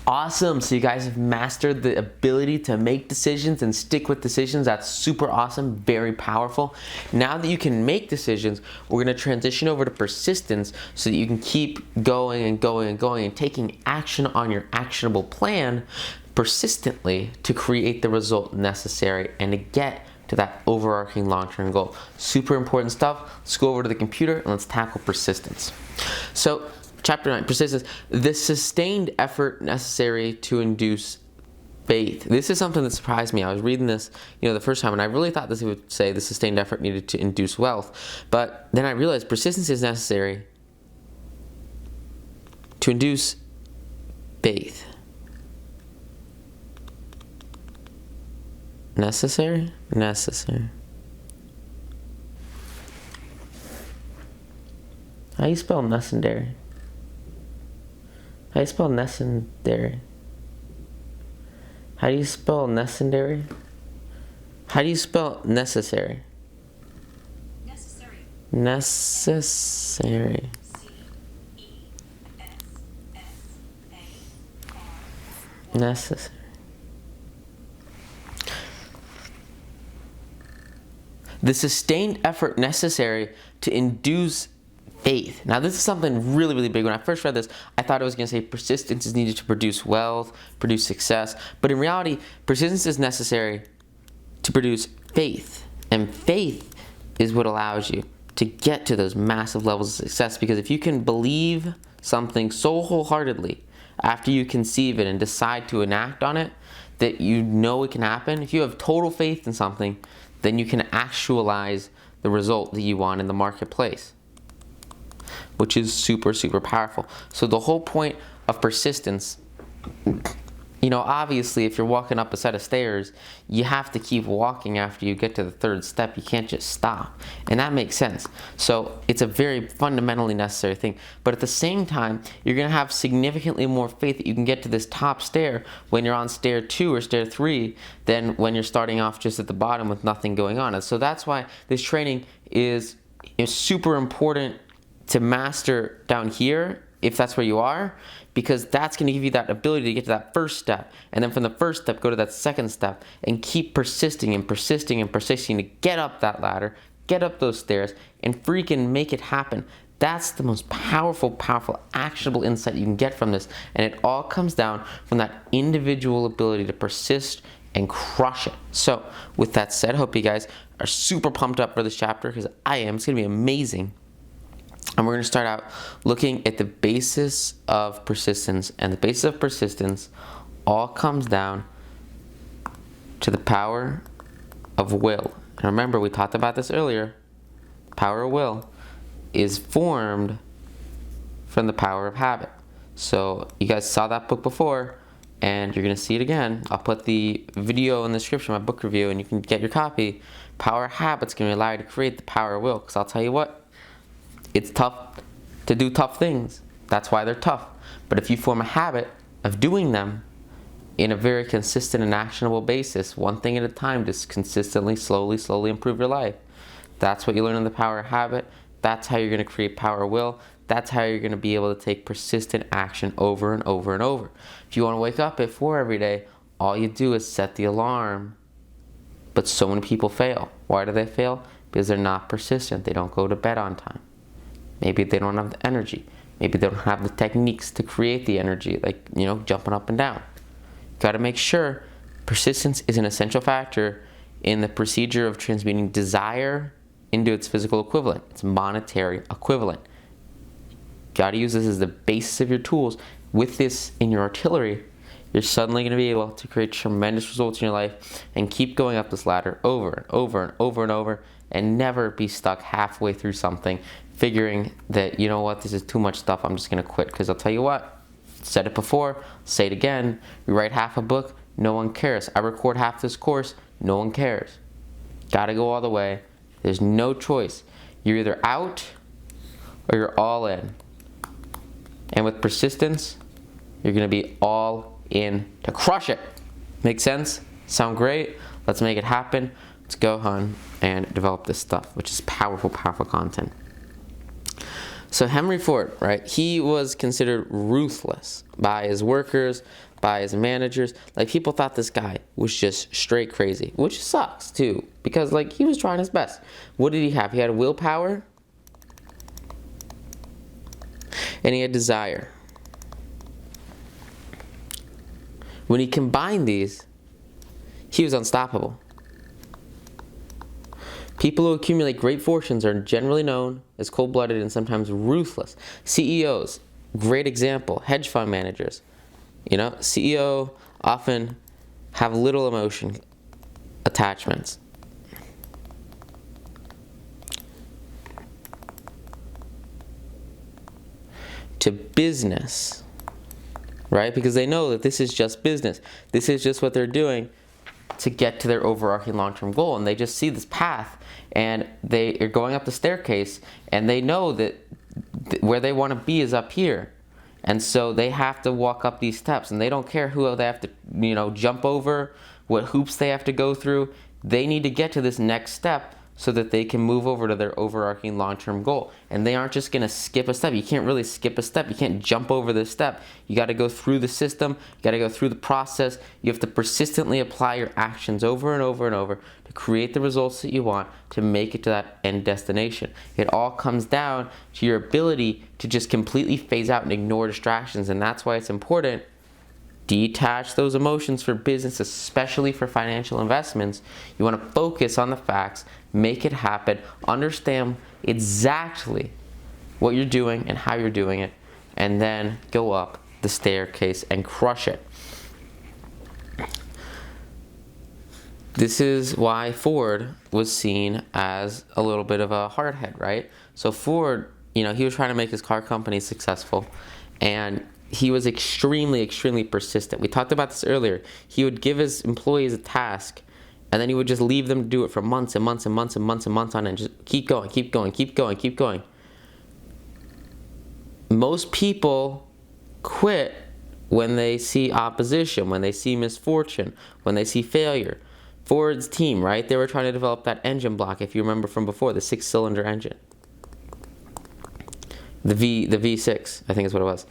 Awesome. So you guys have mastered the ability to make decisions and stick with decisions. That's super awesome, very powerful. Now that you can make decisions, we're going to transition over to persistence so that you can keep going and going and going and taking action on your actionable plan persistently to create the result necessary and to get to that overarching long-term goal. Super important stuff. Let's go over to the computer and let's tackle persistence. So Chapter 9, persistence, the sustained effort necessary to induce faith. This is something that surprised me. I was reading this, the first time, and I really thought this would say the sustained effort needed to induce wealth. But then I realized persistence is necessary to induce faith. Necessary? Necessary. How do you spell necessary? How do you spell necessary? How do you spell necessary? How do you spell necessary? Necessary. Necessary. C-E-S-S-A-R. Necessary. The sustained effort necessary to induce faith. Now this is something really, really big. When I first read this, I thought it was going to say persistence is needed to produce wealth, produce success. But in reality, persistence is necessary to produce faith. And faith is what allows you to get to those massive levels of success. Because if you can believe something so wholeheartedly after you conceive it and decide to enact on it, that you know it can happen, if you have total faith in something, then you can actualize the result that you want in the marketplace, which is super, super powerful. So the whole point of persistence, obviously if you're walking up a set of stairs, you have to keep walking after you get to the third step. You can't just stop. And that makes sense. So it's a very fundamentally necessary thing. But at the same time, you're going to have significantly more faith that you can get to this top stair when you're on stair 2 or stair 3 than when you're starting off just at the bottom with nothing going on. And so that's why this training is super important to master down here, if that's where you are, because that's going to give you that ability to get to that first step, and then from the first step go to that second step and keep persisting and persisting and persisting to get up that ladder, get up those stairs, and freaking make it happen. That's the most powerful, actionable insight you can get from this, and it all comes down from that individual ability to persist and crush it. So with that said, I hope you guys are super pumped up for this chapter, because I am. It's going to be amazing. And we're going to start out looking at the basis of persistence. And the basis of persistence all comes down to the power of will. And remember, we talked about this earlier. Power of will is formed from the power of habit. So you guys saw that book before, and you're going to see it again. I'll put the video in the description, my book review, and you can get your copy. Power of habit's going to allow you to create the power of will. Because I'll tell you what, it's tough to do tough things. That's why they're tough. But if you form a habit of doing them in a very consistent and actionable basis, one thing at a time, just consistently, slowly improve your life. That's what you learn in the power of habit. That's how you're going to create power of will. That's how you're going to be able to take persistent action over and over and over. If you want to wake up at 4 every day, all you do is set the alarm. But so many people fail. Why do they fail? Because they're not persistent. They don't go to bed on time. Maybe they don't have the energy. Maybe they don't have the techniques to create the energy, like, jumping up and down. You got to make sure persistence is an essential factor in the procedure of transmuting desire into its physical equivalent, its monetary equivalent. You got to use this as the basis of your tools. With this in your artillery, you're suddenly going to be able to create tremendous results in your life and keep going up this ladder over and over and over and over, and never be stuck halfway through something, figuring that, this is too much stuff, I'm just going to quit. Because I'll tell you what, said it before, say it again, you write half a book, no one cares. I record half this course, no one cares. Gotta go all the way. There's no choice. You're either out or you're all in. And with persistence, you're going to be all in to crush it. Make sense? Sound great? Let's make it happen. Let's go on and develop this stuff, which is powerful content. So Henry Ford, right? He was considered ruthless by his workers, by his managers. Like, people thought this guy was just straight crazy, which sucks too, because like he was trying his best. What did he have? He had willpower and he had desire. When he combined these, he was unstoppable. People who accumulate great fortunes are generally known as cold-blooded and sometimes ruthless. CEOs, great example. Hedge fund managers. You know, CEO often have little emotion attachments. To business, right? Because they know that this is just business. This is just what they're doing to get to their overarching long-term goal, and they just see this path and they are going up the staircase and they know that where they want to be is up here, and so they have to walk up these steps, and they don't care who they have to, you know, jump over, what hoops they have to go through. They need to get to this next step so that they can move over to their overarching long-term goal. And they aren't just going to skip a step. You can't really skip a step. You can't jump over this step. You got to go through the system. You got to go through the process. You have to persistently apply your actions over and over and over to create the results that you want to make it to that end destination. It all comes down to your ability to just completely phase out and ignore distractions. And that's why it's important. Detach those emotions for business, especially for financial investments. You want to focus on the facts, make it happen, understand exactly what you're doing and how you're doing it, and then go up the staircase and crush it. This is why Ford was seen as a little bit of a hardhead, right? So Ford, you know, he was trying to make his car company successful, and he was extremely, extremely persistent. We talked about this earlier. He would give his employees a task, and then he would just leave them to do it for months and months and months and months and months on end. Just keep going, keep going, keep going, keep going. Most people quit when they see opposition, when they see misfortune, when they see failure. Ford's team, right? They were trying to develop that engine block, if you remember from before, the 6-cylinder engine. The V6, I think is what it was.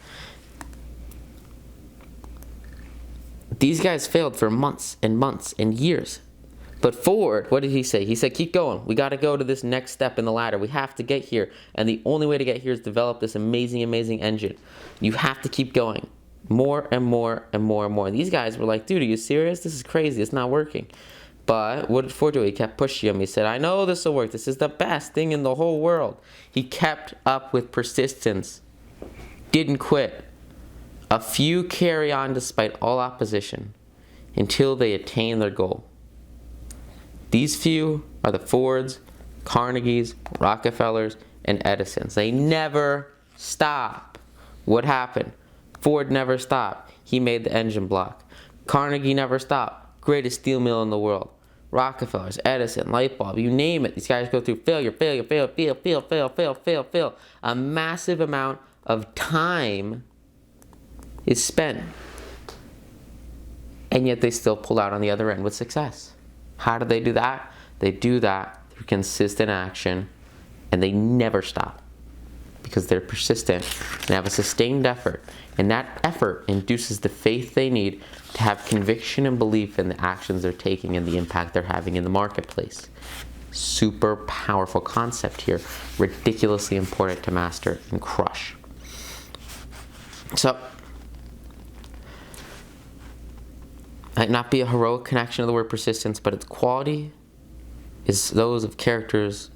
These guys failed for months and months and years. But Ford, what did he say? He said, keep going. We got to go to this next step in the ladder. We have to get here. And the only way to get here is develop this amazing, amazing engine. You have to keep going. More and more and more and more. And these guys were like, dude, are you serious? This is crazy. It's not working. But what did Ford do? He kept pushing him. He said, I know this will work. This is the best thing in the whole world. He kept up with persistence. Didn't quit. A few carry on despite all opposition until they attain their goal. These few are the Fords, Carnegies, Rockefellers, and Edisons. They never stop. What happened? Ford never stopped. He made the engine block. Carnegie never stopped. Greatest steel mill in the world. Rockefellers, Edison, light bulb, you name it. These guys go through failure. A massive amount of time is spent, and yet they still pull out on the other end with success. How do they do that? They do that through consistent action, and they never stop because they're persistent and have a sustained effort, and that effort induces the faith they need to have conviction and belief in the actions they're taking and the impact they're having in the marketplace. Super powerful concept here, ridiculously important to master and crush. So, might not be a heroic connection of the word persistence, but its quality is those of characters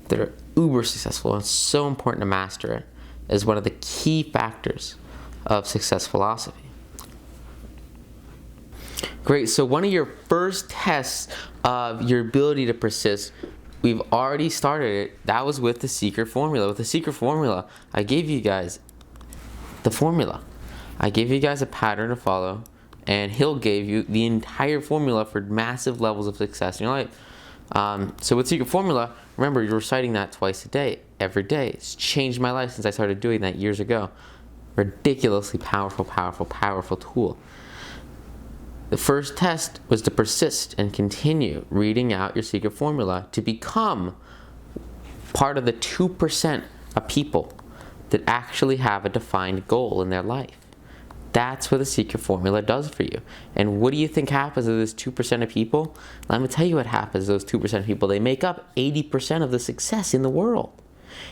that are uber successful, and it's so important to master it as one of the key factors of success philosophy. Great, so one of your first tests of your ability to persist, we've already started it. That was with the secret formula. With the secret formula, I gave you guys the formula. I gave you guys a pattern to follow, and Hill gave you the entire formula for massive levels of success in your life. So with Secret Formula, remember, you're reciting that twice a day, every day. It's changed my life since I started doing that years ago. Ridiculously powerful, powerful, powerful tool. The first test was to persist and continue reading out your Secret Formula to become part of the 2% of people that actually have a defined goal in their life. That's what the secret formula does for you. And what do you think happens to those 2% of people? Let me tell you what happens to those 2% of people. They make up 80% of the success in the world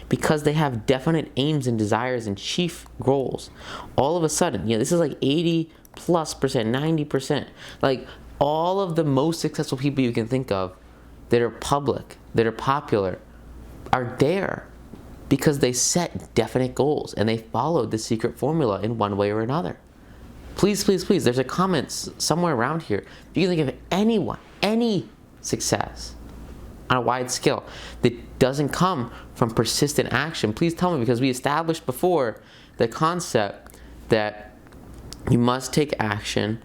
because they have definite aims and desires and chief goals. All of a sudden, this is like 80+%, 90%. Like all of the most successful people you can think of that are public, that are popular, are there because they set definite goals and they followed the secret formula in one way or another. Please, please, please, there's a comment somewhere around here. If you can think of anyone, any success on a wide scale that doesn't come from persistent action, please tell me, because we established before the concept that you must take action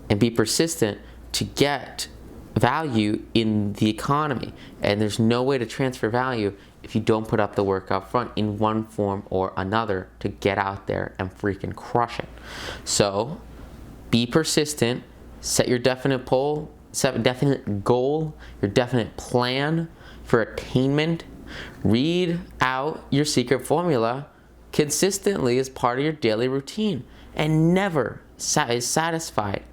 and be persistent to get value in the economy. And there's no way to transfer value if you don't put up the work up front in one form or another to get out there and freaking crush it. So be persistent, set your definite goal, your definite plan for attainment. Read out your secret formula consistently as part of your daily routine, and never is satisfied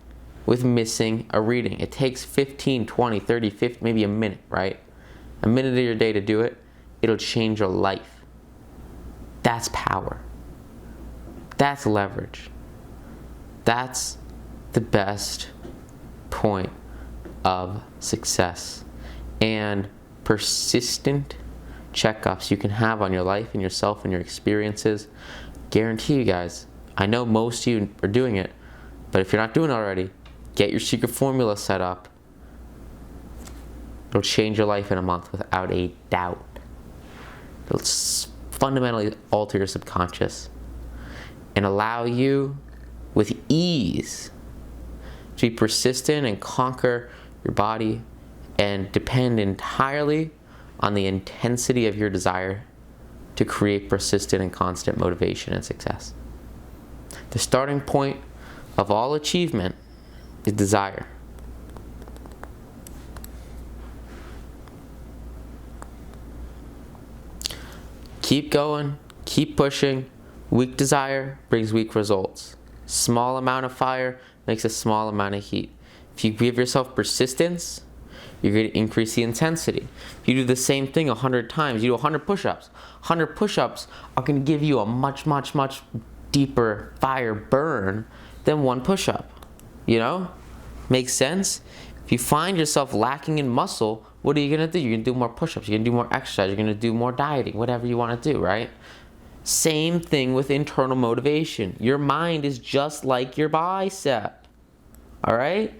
with missing a reading. It takes 15, 20, 30, 50, maybe a minute, right? A minute of your day to do it. It'll change your life. That's power. That's leverage. That's the best point of success. And persistent checkups you can have on your life and yourself and your experiences. Guarantee you guys, I know most of you are doing it, but if you're not doing it already, get your secret formula set up. It'll change your life in a month without a doubt. It'll fundamentally alter your subconscious and allow you with ease to be persistent and conquer your body and depend entirely on the intensity of your desire to create persistent and constant motivation and success. The starting point of all achievement is desire. Keep going, keep pushing. Weak desire brings weak results. Small amount of fire makes a small amount of heat. If you give yourself persistence, you're going to increase the intensity. If you do the same thing 100 times, you do 100 push-ups. 100 push-ups are going to give you a much, much, much deeper fire burn than one push-up. Makes sense? If you find yourself lacking in muscle, what are you going to do? You're going to do more push-ups. You're going to do more exercise. You're going to do more dieting, whatever you want to do, right? Same thing with internal motivation. Your mind is just like your bicep. All right?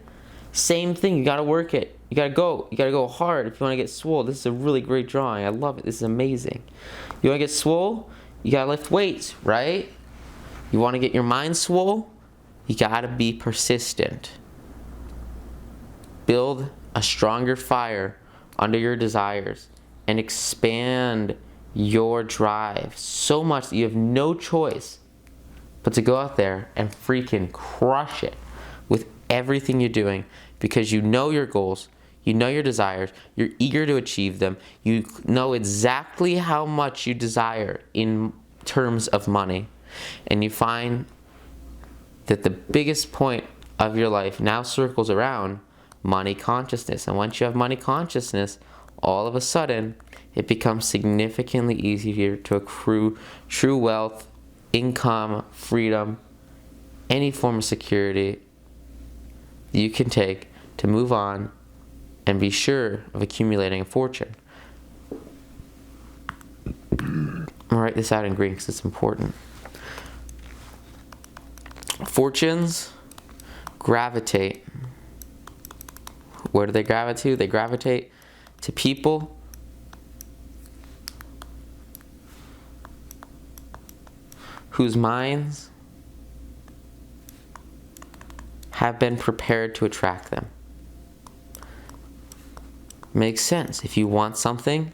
Same thing. You got to work it. You got to go. You got to go hard if you want to get swole. This is a really great drawing. I love it. This is amazing. You want to get swole? You got to lift weights, right? You want to get your mind swole? You got to be persistent. Build a stronger fire under your desires and expand your drive so much that you have no choice but to go out there and freaking crush it with everything you're doing, because you know your goals, you know your desires, you're eager to achieve them, you know exactly how much you desire in terms of money, and you find that the biggest point of your life now circles around money consciousness. And once you have money consciousness, all of a sudden it becomes significantly easier to accrue true wealth, income, freedom, any form of security that you can take to move on and be sure of accumulating a fortune. I'm gonna write this out in green because it's important. Fortunes gravitate. Where do they gravitate to? They gravitate to people whose minds have been prepared to attract them. Makes sense. If you want something,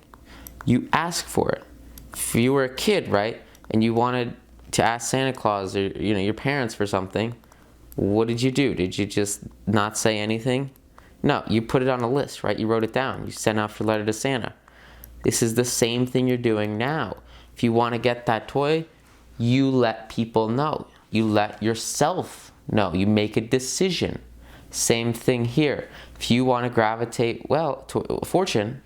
you ask for it. If you were a kid, right, and you wanted to ask Santa Claus or your parents for something, what did you do? Did you just not say anything? No, you put it on a list, right? You wrote it down. You sent out your letter to Santa. This is the same thing you're doing now. If you want to get that toy, You let people know. You let yourself know. You make a decision. Same thing here. If you want to gravitate well to fortune,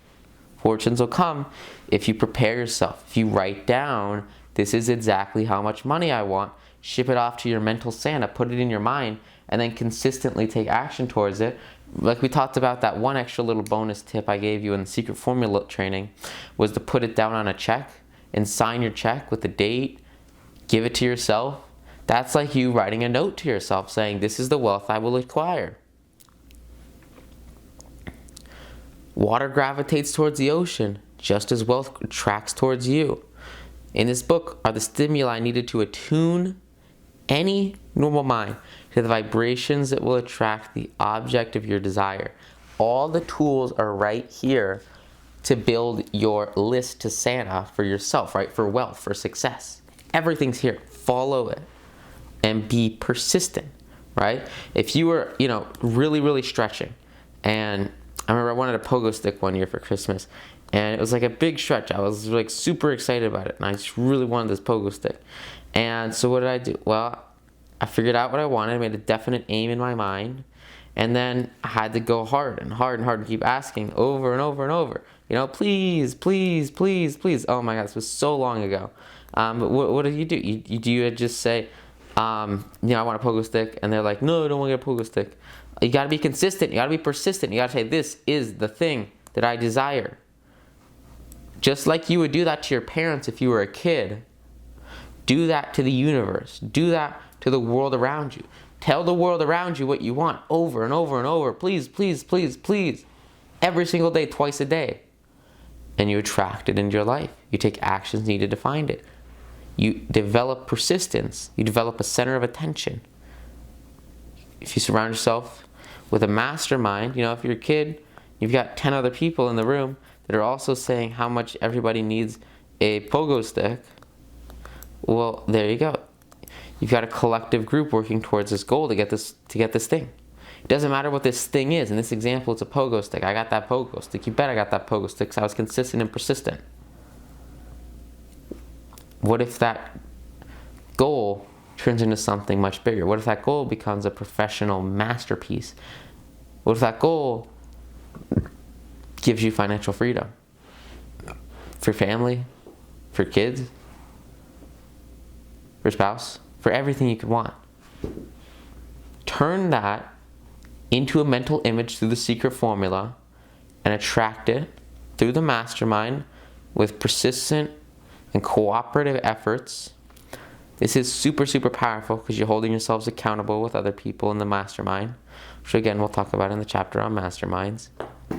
fortunes will come if you prepare yourself. If you write down, this is exactly how much money I want, ship it off to your mental Santa, put it in your mind, and then consistently take action towards it. Like we talked about, that one extra little bonus tip I gave you in the secret formula training was to put it down on a check and sign your check with the date, give it to yourself. That's like you writing a note to yourself saying, this is the wealth I will acquire. Water gravitates towards the ocean, just as wealth attracts towards you. In this book are the stimuli needed to attune any normal mind to the vibrations that will attract the object of your desire. All the tools are right here to build your list to Santa for yourself, right? For wealth, for success. Everything's here. Follow it and be persistent, right? If you were, really stretching, and I remember I wanted a pogo stick one year for Christmas, and it was like a big stretch. I was like super excited about it, and I just really wanted this pogo stick. And so what did I do? Well, I figured out what I wanted, I made a definite aim in my mind, and then I had to go hard and hard and hard and keep asking over and over and over. Please, please, please, please. Oh my God, this was so long ago. But what do? You just say, I want a pogo stick, and they're like, no, I don't want to get a pogo stick. You got to be consistent. You got to be persistent. You got to say, this is the thing that I desire. Just like you would do that to your parents if you were a kid, do that to the universe. Do that to the world around you. Tell the world around you what you want over and over and over. Please, please, please, please. Every single day, twice a day. And you attract it into your life. You take actions needed to find it. You develop persistence. You develop a center of attention. If you surround yourself with a mastermind, if you're a kid, you've got 10 other people in the room that are also saying how much everybody needs a pogo stick. Well, there you go. You've got a collective group working towards this goal to get this thing. It doesn't matter what this thing is. In this example, it's a pogo stick. I got that pogo stick. You bet I got that pogo stick because I was consistent and persistent. What if that goal turns into something much bigger? What if that goal becomes a professional masterpiece? What if that goal gives you financial freedom? For family? For kids? For spouse? For everything you could want. Turn that into a mental image through the secret formula and attract it through the mastermind with persistent and cooperative efforts. This is super, super powerful because you're holding yourselves accountable with other people in the mastermind, which again we'll talk about in the chapter on masterminds. You're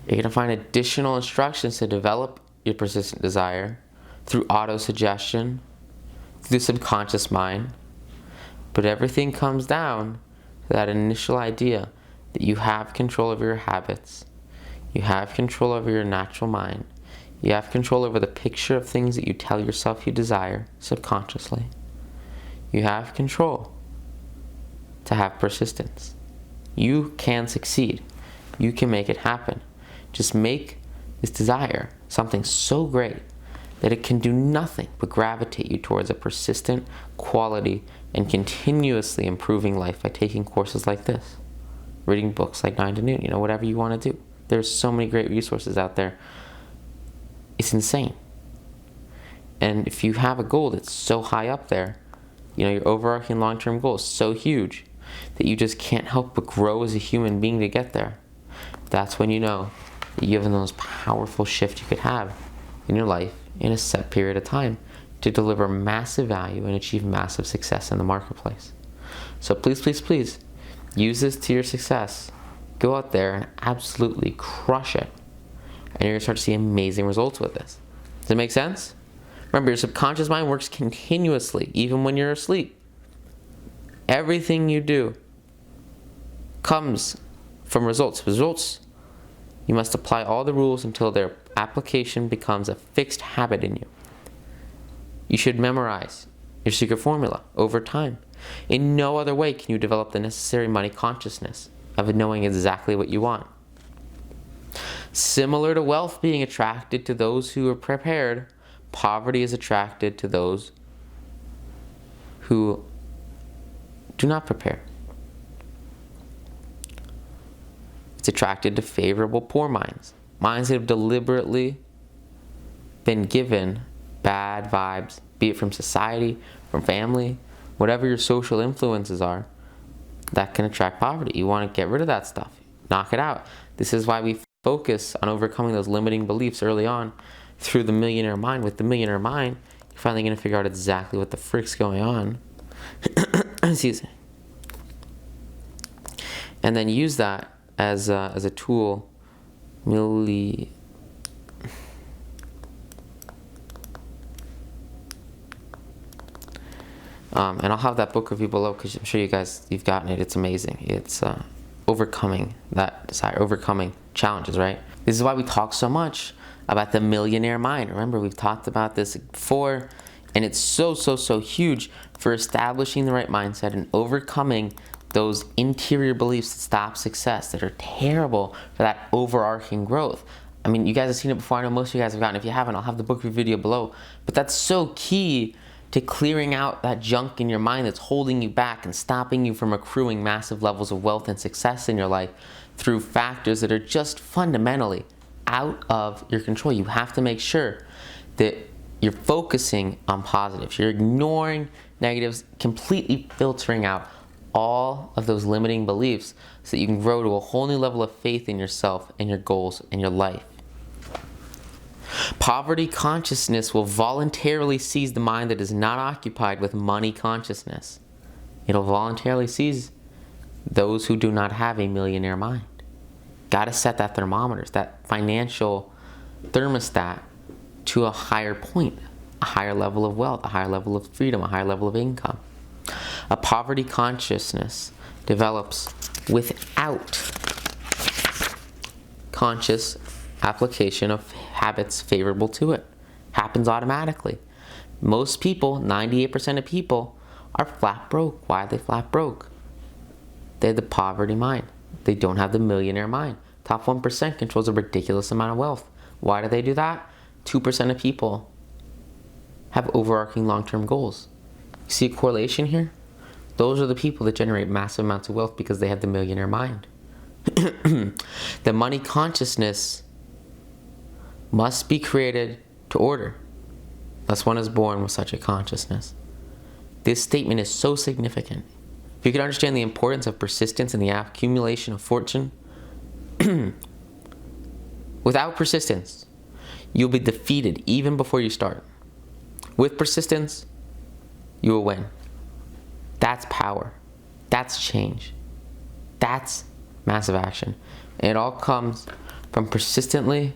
going to find additional instructions to develop your persistent desire through auto-suggestion, through the subconscious mind. But everything comes down to that initial idea that you have control over your habits. You have control over your natural mind. You have control over the picture of things that you tell yourself you desire subconsciously. You have control to have persistence. You can succeed. You can make it happen. Just make this desire something so great that it can do nothing but gravitate you towards a persistent quality and continuously improving life by taking courses like this, reading books like 9 to Noon, whatever you want to do. There's so many great resources out there. It's insane. And if you have a goal that's so high up there, your overarching long-term goal is so huge that you just can't help but grow as a human being to get there. That's when you know that you have the most powerful shift you could have in your life in a set period of time to deliver massive value and achieve massive success in the marketplace. So please, please, please use this to your success. Go out there and absolutely crush it. And you're going to start to see amazing results with this. Does it make sense? Remember, your subconscious mind works continuously, even when you're asleep. Everything you do comes from results. Results, you must apply all the rules until their application becomes a fixed habit in you. You should memorize your secret formula over time. In no other way can you develop the necessary money consciousness of knowing exactly what you want. Similar to wealth being attracted to those who are prepared, Poverty is attracted to those who do not prepare. It's attracted to favorable poor minds. Minds that have deliberately been given bad vibes, be it from society, from family, whatever your social influences are, that can attract poverty. You want to get rid of that stuff. Knock it out. This is why we focus on overcoming those limiting beliefs early on through the millionaire mind. With the millionaire mind, you're finally going to figure out exactly what the frick's going on. Excuse me. And then use that as a tool. And I'll have that book review below because I'm sure you guys, you've gotten it. It's amazing. It's overcoming that desire, overcoming challenges, right? This is why we talk so much about the millionaire mind. Remember, we've talked about this before, and it's so huge for establishing the right mindset and overcoming those interior beliefs that stop success, that are terrible for that overarching growth. I mean, you guys have seen it before. I know most of you guys have gotten it. If you haven't, I'll have the book review video below. But that's so key to clearing out that junk in your mind that's holding you back and stopping you from accruing massive levels of wealth and success in your life through factors that are just fundamentally out of your control. You have to make sure that you're focusing on positives. You're ignoring negatives, completely filtering out all of those limiting beliefs so that you can grow to a whole new level of faith in yourself and your goals and your life. Poverty consciousness will voluntarily seize the mind that is not occupied with money consciousness. It'll voluntarily seize those who do not have a millionaire mind. Got to set that thermometer, that financial thermostat, to a higher point, a higher level of wealth, a higher level of freedom, a higher level of income. A poverty consciousness develops without conscious application of habits favorable to it. Happens automatically. Most people, 98% of people, are flat broke. Why are they flat broke? They have the poverty mind. They don't have the millionaire mind. Top 1% controls a ridiculous amount of wealth. Why do they do that? 2% of people have overarching long-term goals. You see a correlation here? Those are the people that generate massive amounts of wealth because they have the millionaire mind. The money consciousness must be created to order, unless one is born with such a consciousness. This statement is so significant. If you can understand the importance of persistence in the accumulation of fortune, without persistence, you'll be defeated even before you start. With persistence, you will win. That's power. That's change. That's massive action. And it all comes from persistently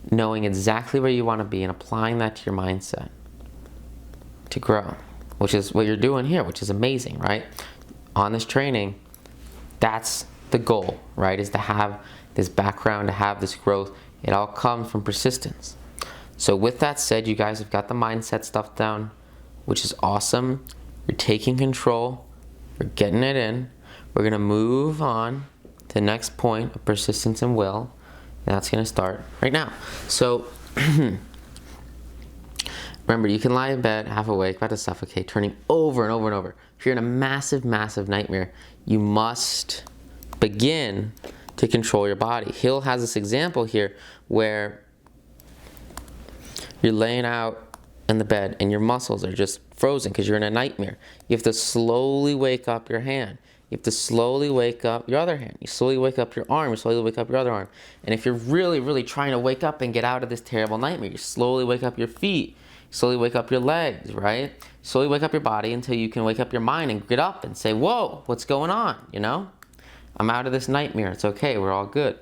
knowing exactly where you want to be and applying that to your mindset to grow, which is what you're doing here, which is amazing, right? On this training, that's the goal, right? Is to have this background, to have this growth. It all comes from persistence. So with that said, you guys have got the mindset stuff down, which is awesome. You're taking control. You're getting it in. We're going to move on to the next point of persistence and will. And that's going to start right now. So remember, you can lie in bed, half awake, about to suffocate, turning over and over and over. If you're in a massive nightmare, you must begin to control your body. Hill has this example here where you're laying out in the bed and your muscles are just frozen because you're in a nightmare. You have to slowly wake up your hand. You have to slowly wake up your other hand. You slowly wake up your arm. You slowly wake up your other arm. And if you're really trying to wake up and get out of this terrible nightmare, you slowly wake up your feet. You slowly wake up your legs, right? You slowly wake up your body until you can wake up your mind and get up and say, whoa, what's going on, you know? I'm out of this nightmare. It's okay. We're all good.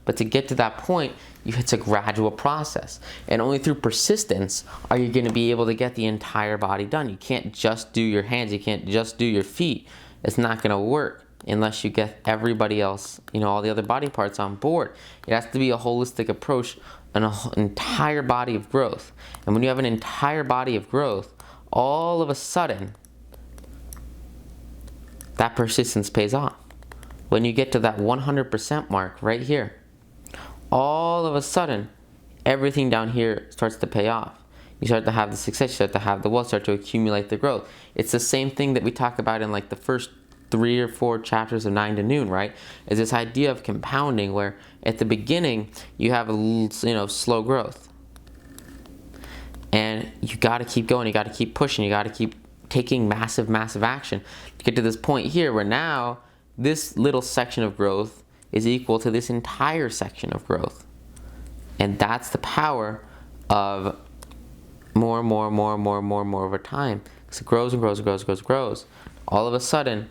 But to get to that point, it's a gradual process. And only through persistence are you going to be able to get the entire body done. You can't just do your hands. You can't just do your feet. It's not going to work unless you get everybody else, all the other body parts on board. It has to be a holistic approach and an entire body of growth. And when you have an entire body of growth, all of a sudden, that persistence pays off. When you get to that 100% mark right here, all of a sudden, everything down here starts to pay off. you start to have the success, you start to have the wealth, start to accumulate the growth. It's the same thing that we talk about in like the first 3 or 4 chapters of 9 to Noon, right? Is this idea of compounding, where at the beginning you have a little, slow growth, and you got to keep going, you got to keep pushing, you got to keep taking massive action to get to this point here where now this little section of growth is equal to this entire section of growth. And that's the power of more over time. Because it grows and grows. All of a sudden,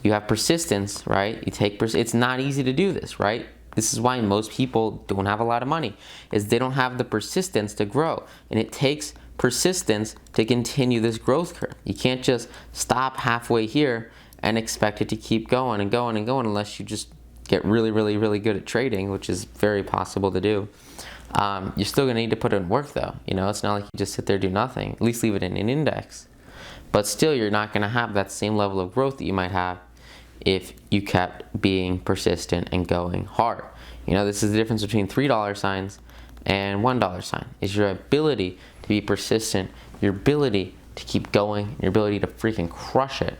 you have persistence, right? It's not easy to do this, right? This is why most people don't have a lot of money, is they don't have the persistence to grow. And it takes persistence to continue this growth curve. You can't just stop halfway here and expect it to keep going and going and going unless you just get really good at trading, which is very possible to do. You're still going to need to put in work though. It's not like you just sit there and do nothing. At least leave it in an index. But still, you're not going to have that same level of growth that you might have if you kept being persistent and going hard. This is the difference between $3 signs and $1 sign, is your ability to be persistent, your ability to keep going, your ability to freaking crush it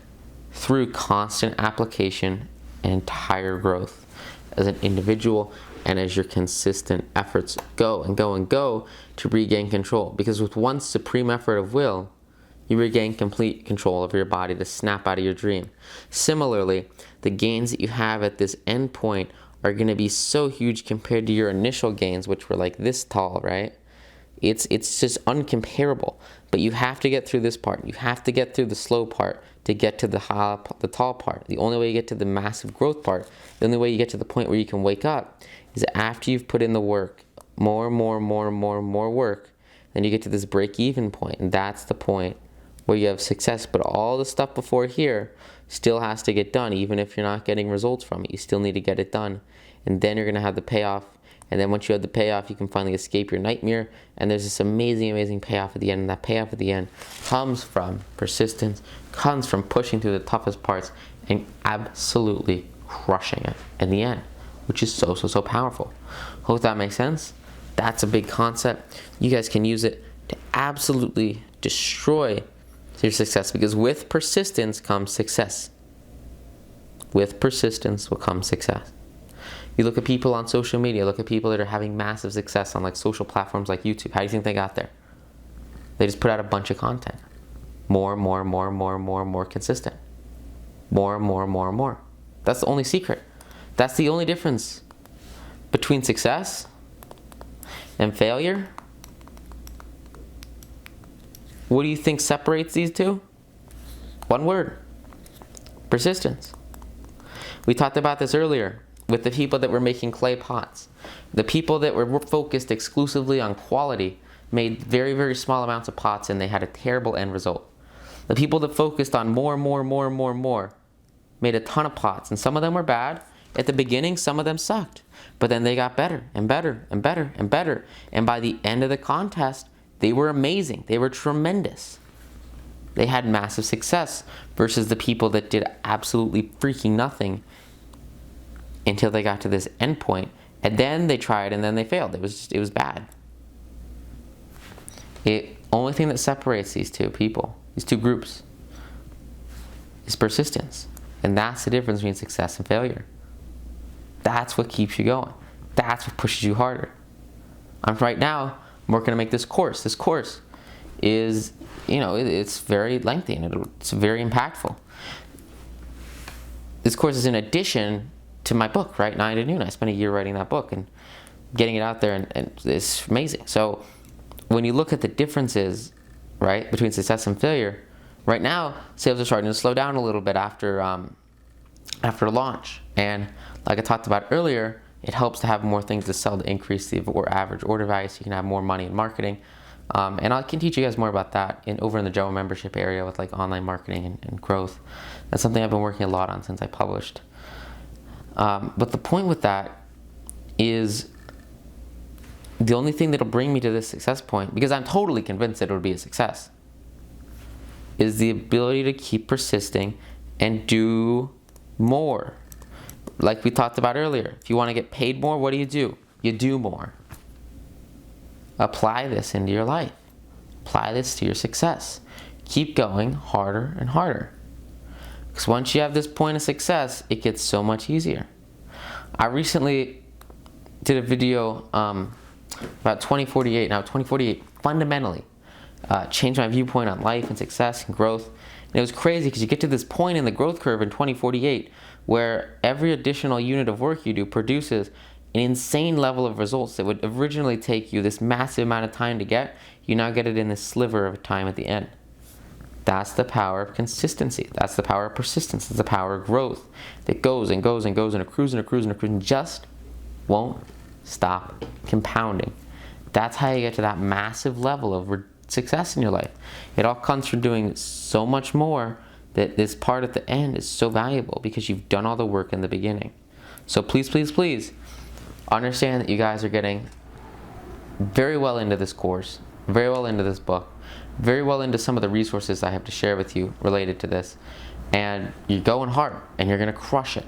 through constant application and entire growth as an individual, and as your consistent efforts go to regain control. Because with one supreme effort of will, you regain complete control of your body to snap out of your dream. Similarly, the gains that you have at this end point are going to be so huge compared to your initial gains, which were like this tall, right? It's just uncomparable. But you have to get through this part. You have to get through the slow part to get to the tall part. The only way you get to the massive growth part, the only way you get to the point where you can wake up, is after you've put in the work, more work, then you get to this break-even point, and that's the point where you have success. But all the stuff before here still has to get done. Even if you're not getting results from it, you still need to get it done, and then you're going to have the payoff. And then once you have the payoff, you can finally escape your nightmare, and there's this amazing payoff at the end. And that payoff at the end comes from persistence, comes from pushing through the toughest parts and absolutely crushing it in the end, which is so powerful. Hope that makes sense. That's a big concept. You guys can use it to absolutely destroy your success, because with persistence comes success. With persistence will come success. You look at people on social media, look at people that are having massive success on like social platforms like YouTube. How do you think they got there? They just put out a bunch of content. More consistent. More. That's the only secret. That's the only difference between success and failure. What do you think separates these two? One word: persistence. We talked about this earlier with the people that were making clay pots. The people that were focused exclusively on quality made very small amounts of pots, and they had a terrible end result. The people that focused on more made a ton of pots, and some of them were bad. At the beginning, some of them sucked, but then they got better and better. And by the end of the contest, they were amazing. They were tremendous. They had massive success versus the people that did absolutely freaking nothing until they got to this end point, and then they tried and then they failed. It was bad. Only thing that separates these two people, these two groups, is persistence. And that's the difference between success and failure. That's what keeps you going. That's what pushes you harder. Right now, I'm working to make this course. This course is, it's very lengthy and it's very impactful. This course is in addition to my book, right? 9 to Noon. I spent a year writing that book and getting it out there, and it's amazing. So when you look at the differences, right, between success and failure, right now sales are starting to slow down a little bit after launch. And like I talked about earlier, it helps to have more things to sell to increase the average order value, so you can have more money in marketing. And I can teach you guys more about that over in the general membership area with like online marketing and growth. That's something I've been working a lot on since I published. But the point with that is the only thing that'll bring me to this success point, because I'm totally convinced that it'll be a success, is the ability to keep persisting and do more. Like we talked about earlier, if you want to get paid more, what do? You do more. Apply this into your life. apply this to your success. Keep going harder and harder. Because once you have this point of success, it gets so much easier. I recently did a video about 2048. Now, 2048 fundamentally changed my viewpoint on life and success and growth. And it was crazy because you get to this point in the growth curve in 2048 where every additional unit of work you do produces an insane level of results that would originally take you this massive amount of time to get. You now get it in this sliver of time at the end. That's the power of consistency. That's the power of persistence. That's the power of growth that goes and goes and goes and accrues and accrues and accrues and just won't stop compounding. That's how you get to that massive level of success in your life. It all comes from doing so much more that this part at the end is so valuable because you've done all the work in the beginning. So please, please, please understand that you guys are getting very well into this course, very well into this book, very well into some of the resources I have to share with you related to this. And you're going hard and you're going to crush it.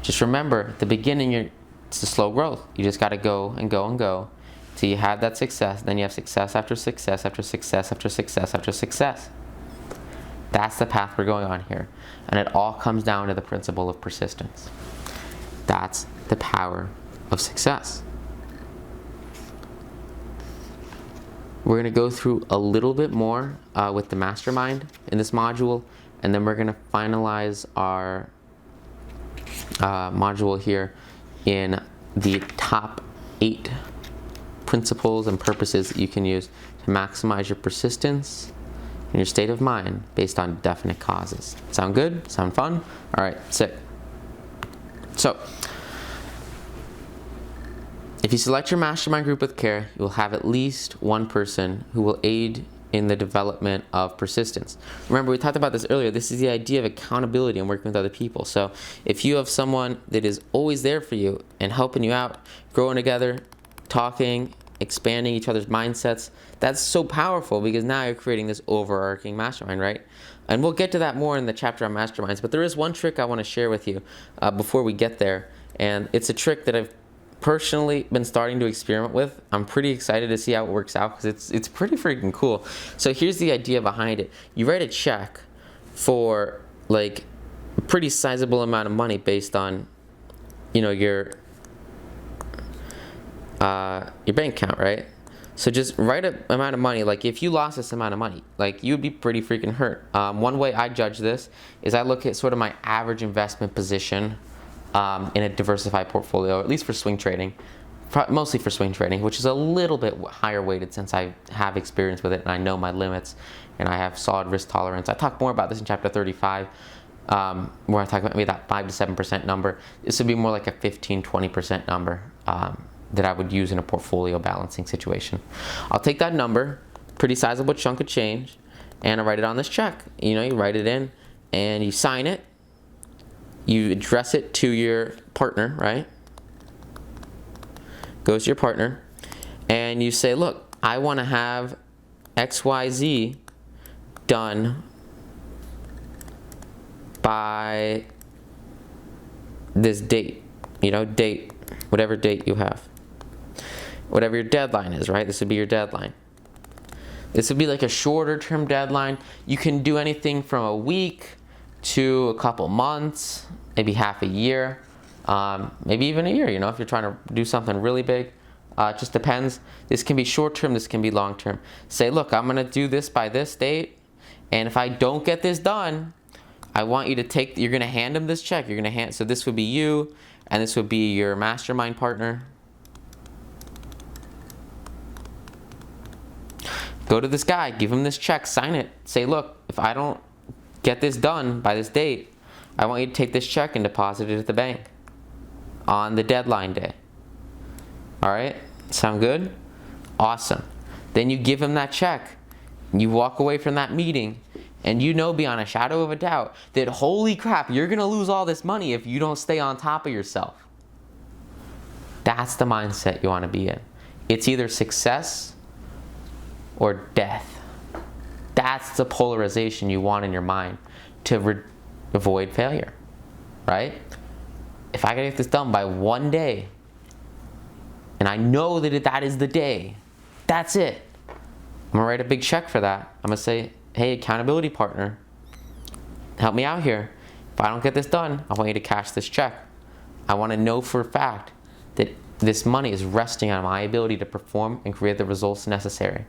Just remember, at the beginning, it's a slow growth. You just got to go and go and go till you have that success. Then you have success after success after success after success after success. That's the path we're going on here. And it all comes down to the principle of persistence. That's the power of success. We're going to go through a little bit more with the mastermind in this module, and then we're going to finalize our module here in the top 8 principles and purposes that you can use to maximize your persistence and your state of mind based on definite causes. Sound good? Sound fun? All right, sick. So, if you select your mastermind group with care, you will have at least one person who will aid in the development of persistence. Remember, we talked about this earlier. This is the idea of accountability and working with other people. So if you have someone that is always there for you and helping you out, growing together, talking, expanding each other's mindsets, that's so powerful because now you're creating this overarching mastermind, right? And we'll get to that more in the chapter on masterminds, but there is one trick I want to share with you before we get there. And it's a trick that I've personally been starting to experiment with. I'm pretty excited to see how it works out because it's pretty freaking cool. So here's the idea behind it. You write a check for like a pretty sizable amount of money based on, you know, your bank account, right? So just write an amount of money. Like if you lost this amount of money, like you'd be pretty freaking hurt. One way I judge this is I look at sort of my average investment position in a diversified portfolio, at least for swing trading, mostly for swing trading, which is a little bit higher weighted since I have experience with it and I know my limits and I have solid risk tolerance. I talk more about this in chapter 35, where I talk about maybe that 5 to 7% number. This would be more like a 15-20% number that I would use in a portfolio balancing situation. I'll take that number, pretty sizable chunk of change, and I write it on this check. You know, you write it in and you sign it. You address it to your partner, right? Goes to your partner, and you say, look, I want to have XYZ done by this date. You know, date, whatever date you have. Whatever your deadline is, right? This would be your deadline. This would be like a shorter term deadline. You can do anything from a week to a couple months, maybe half a year, maybe even a year, you know, if you're trying to do something really big. It just depends. This can be short term, this can be long term. Say, look, I'm gonna do this by this date, and if I don't get this done, I want you to you're gonna hand them this check. You're gonna hand, so this would be you, and this would be your mastermind partner. Go to this guy, give him this check, sign it. Say, look, if I don't get this done by this date, I want you to take this check and deposit it at the bank on the deadline day. All right, sound good? Awesome. Then you give him that check. You walk away from that meeting and you know beyond a shadow of a doubt that holy crap, you're gonna lose all this money if you don't stay on top of yourself. That's the mindset you wanna be in. It's either success or death. That's the polarization you want in your mind to avoid failure, right? If I can get this done by one day, and I know that that is the day, that's it. I'm gonna write a big check for that. I'm gonna say, hey, accountability partner, help me out here. If I don't get this done, I want you to cash this check. I want to know for a fact that this money is resting on my ability to perform and create the results necessary.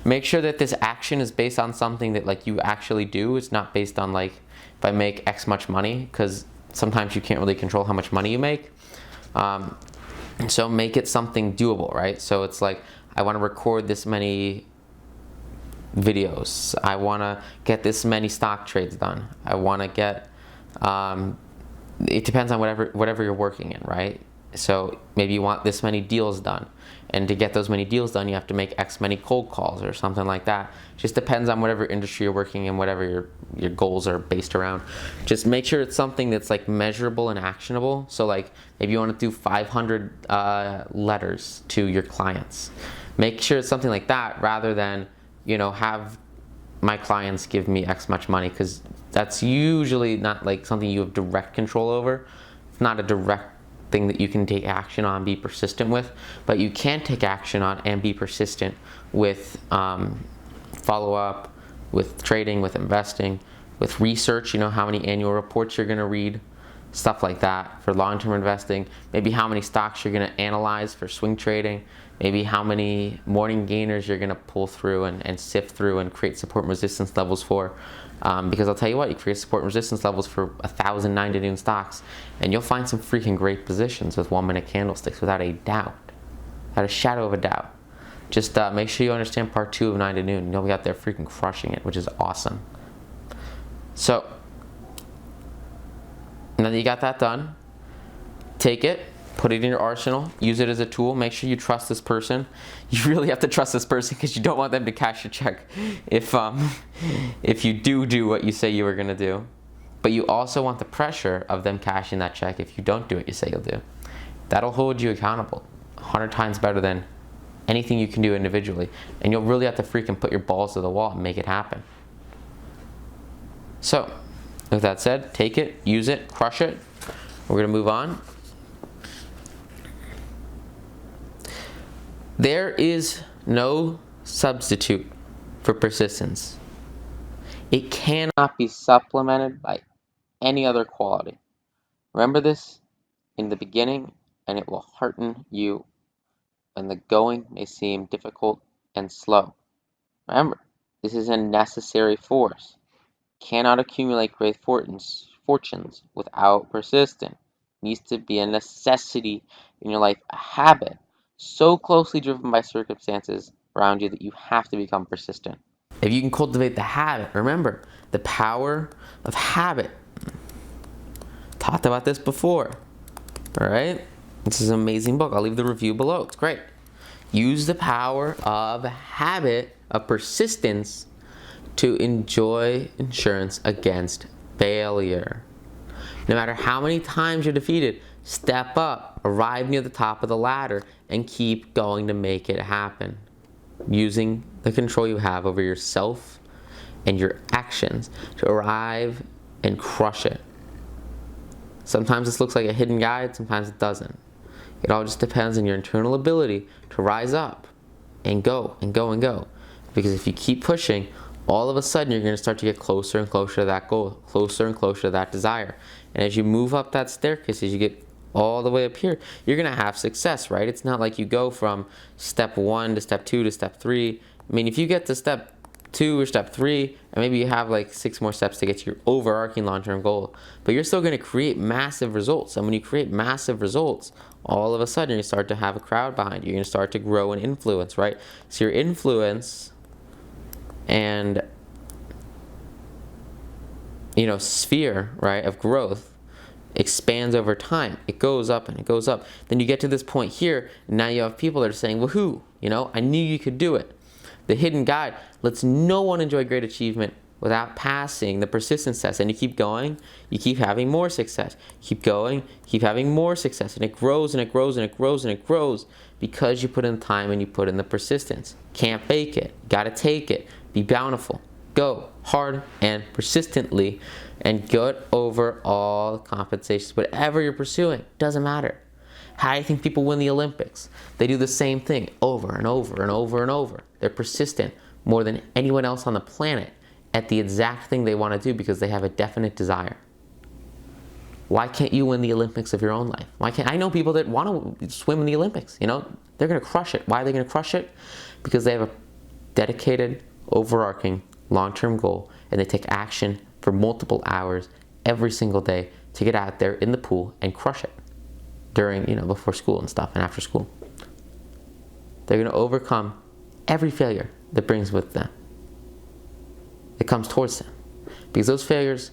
Make sure that this action is based on something that like you actually do. It's not based on like, if I make X much money, because sometimes you can't really control how much money you make. So make it something doable, right? So it's like, I want to record this many videos. I want to get this many stock trades done. I want to get, it depends on whatever you're working in, right? So maybe you want this many deals done. And to get those many deals done, you have to make X many cold calls or something like that. Just depends on whatever industry you're working in, whatever your goals are based around. Just make sure it's something that's like measurable and actionable. So like maybe you want to do 500 letters to your clients. Make sure it's something like that rather than, you know, have my clients give me X much money, because that's usually not like something you have direct control over. It's not a direct thing that you can take action on, be persistent with, but you can take action on and be persistent with follow-up, with trading, with investing, with research. You know, how many annual reports you're going to read, stuff like that. For long-term investing, maybe how many stocks you're going to analyze for swing trading, maybe how many morning gainers you're going to pull through and sift through and create support and resistance levels for. Because I'll tell you what, you create support and resistance levels for 1,000 9-to-noon stocks, and you'll find some freaking great positions with 1-minute candlesticks without a doubt, without a shadow of a doubt. Just make sure you understand part 2 of 9-to-noon, and you'll be out there freaking crushing it, which is awesome. So, now that you got that done, take it, put it in your arsenal, use it as a tool. Make sure you trust this person. You really have to trust this person, because you don't want them to cash your check if you do what you say you were gonna do. But you also want the pressure of them cashing that check if you don't do what you say you'll do. That'll hold you accountable 100 times better than anything you can do individually. And you'll really have to freaking put your balls to the wall and make it happen. So, with that said, take it, use it, crush it. We're gonna move on. There is no substitute for persistence. It cannot be supplemented by any other quality. Remember this in the beginning, and it will hearten you when the going may seem difficult and slow. Remember, this is a necessary force. Cannot accumulate great fortunes without persistence. Needs to be a necessity in your life, a habit, so closely driven by circumstances around you that you have to become persistent. If you can cultivate the habit, remember, the power of habit. Talked about this before, all right? This is an amazing book. I'll leave the review below. It's great. Use the power of habit, of persistence, to enjoy insurance against failure. No matter how many times you're defeated, step up, arrive near the top of the ladder, and keep going to make it happen. Using the control you have over yourself and your actions to arrive and crush it. Sometimes this looks like a hidden guide, sometimes it doesn't. It all just depends on your internal ability to rise up and go and go and go. Because if you keep pushing, all of a sudden you're going to start to get closer and closer to that goal, closer and closer to that desire. And as you move up that staircase, as you get all the way up here, you're going to have success, right? It's not like you go from step 1 to step 2 to step 3. I mean, if you get to step 2 or step 3, and maybe you have like 6 more steps to get to your overarching long-term goal, but you're still going to create massive results. And when you create massive results, all of a sudden you start to have a crowd behind you. You're going to start to grow and influence, right? So your influence and, you know, sphere, right, of growth expands over time. It goes up and it goes up. Then you get to this point here, and now you have people that are saying, woohoo, you know, I knew you could do it. The hidden guide lets no one enjoy great achievement without passing the persistence test. And you keep going, you keep having more success. Keep going, keep having more success. And it grows and it grows and it grows and it grows because you put in time and you put in the persistence. Can't fake it. Gotta take it. Be bountiful. Go hard and persistently and get over all compensations. Whatever you're pursuing, doesn't matter. How do you think people win the Olympics? They do the same thing over and over and over and over. They're persistent more than anyone else on the planet at the exact thing they want to do because they have a definite desire. Why can't you win the Olympics of your own life? Why can't I know people that want to swim in the Olympics? You know, they're going to crush it. Why are they going to crush it? Because they have a dedicated, overarching, long-term goal, and they take action for multiple hours every single day to get out there in the pool and crush it during, before school and stuff and after school. They're going to overcome every failure that brings with them. It comes towards them. Because those failures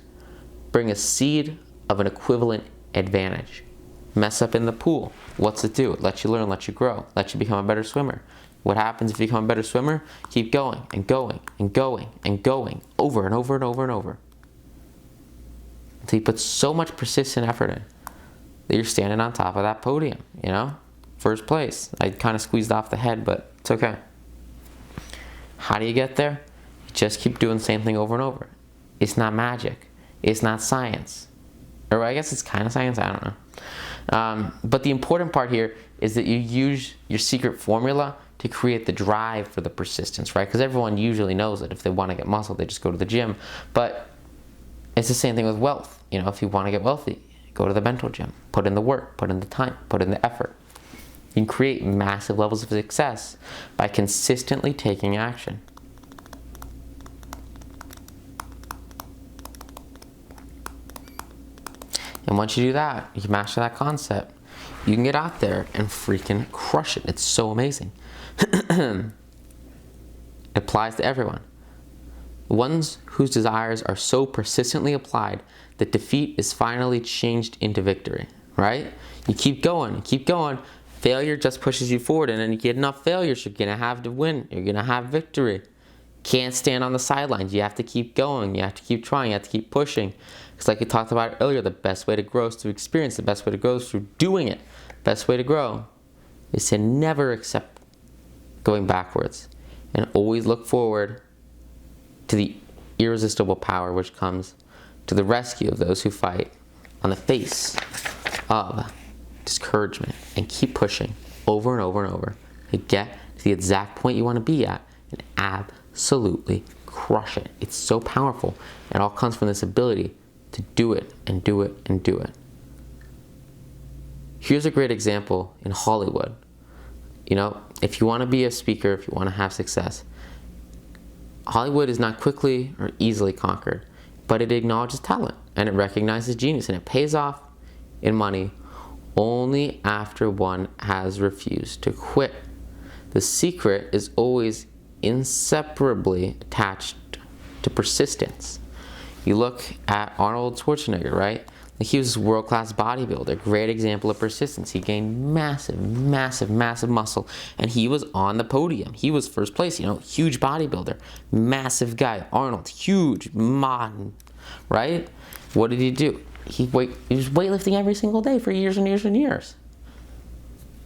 bring a seed of an equivalent advantage. Mess up in the pool. What's it do? It lets you learn, lets you grow, lets you become a better swimmer. What happens if you become a better swimmer? Keep going and going and going and going over and over and over and over. Until you put so much persistent effort in that you're standing on top of that podium, First place. I kind of squeezed off the head, but it's okay. How do you get there? You just keep doing the same thing over and over. It's not magic. It's not science. Or I guess it's kind of science, I don't know. But the important part here is that you use your secret formula to create the drive for the persistence, right? Because everyone usually knows that if they want to get muscle, they just go to the gym. But it's the same thing with wealth. If you want to get wealthy, go to the mental gym. Put in the work, put in the time, put in the effort. You can create massive levels of success by consistently taking action. And once you do that, you master that concept, you can get out there and freaking crush it. It's so amazing. It applies to everyone. Ones whose desires are so persistently applied that defeat is finally changed into victory, right? You keep going, Failure just pushes you forward, and then you get enough failures, you're going to have to win. You're going to have victory. Can't stand on the sidelines. You have to keep going. You have to keep trying. You have to keep pushing. Because like we talked about earlier, the best way to grow is through experience. The best way to grow is through doing it. Best way to grow is to never accept going backwards and always look forward to the irresistible power which comes to the rescue of those who fight on the face of discouragement, and keep pushing over and over and over to get to the exact point you want to be at and absolutely crush it. It's so powerful. It all comes from this ability to do it and do it and do it. Here's a great example in Hollywood. If you want to be a speaker, if you want to have success, Hollywood is not quickly or easily conquered, but it acknowledges talent and it recognizes genius, and it pays off in money only after one has refused to quit. The secret is always inseparably attached to persistence. You look at Arnold Schwarzenegger, right? He was a world-class bodybuilder, great example of persistence. He gained massive muscle, and he was on the podium. He was first place, huge bodybuilder, massive guy. Arnold, huge, modern, right? What did he do? He was weightlifting every single day for years and years and years.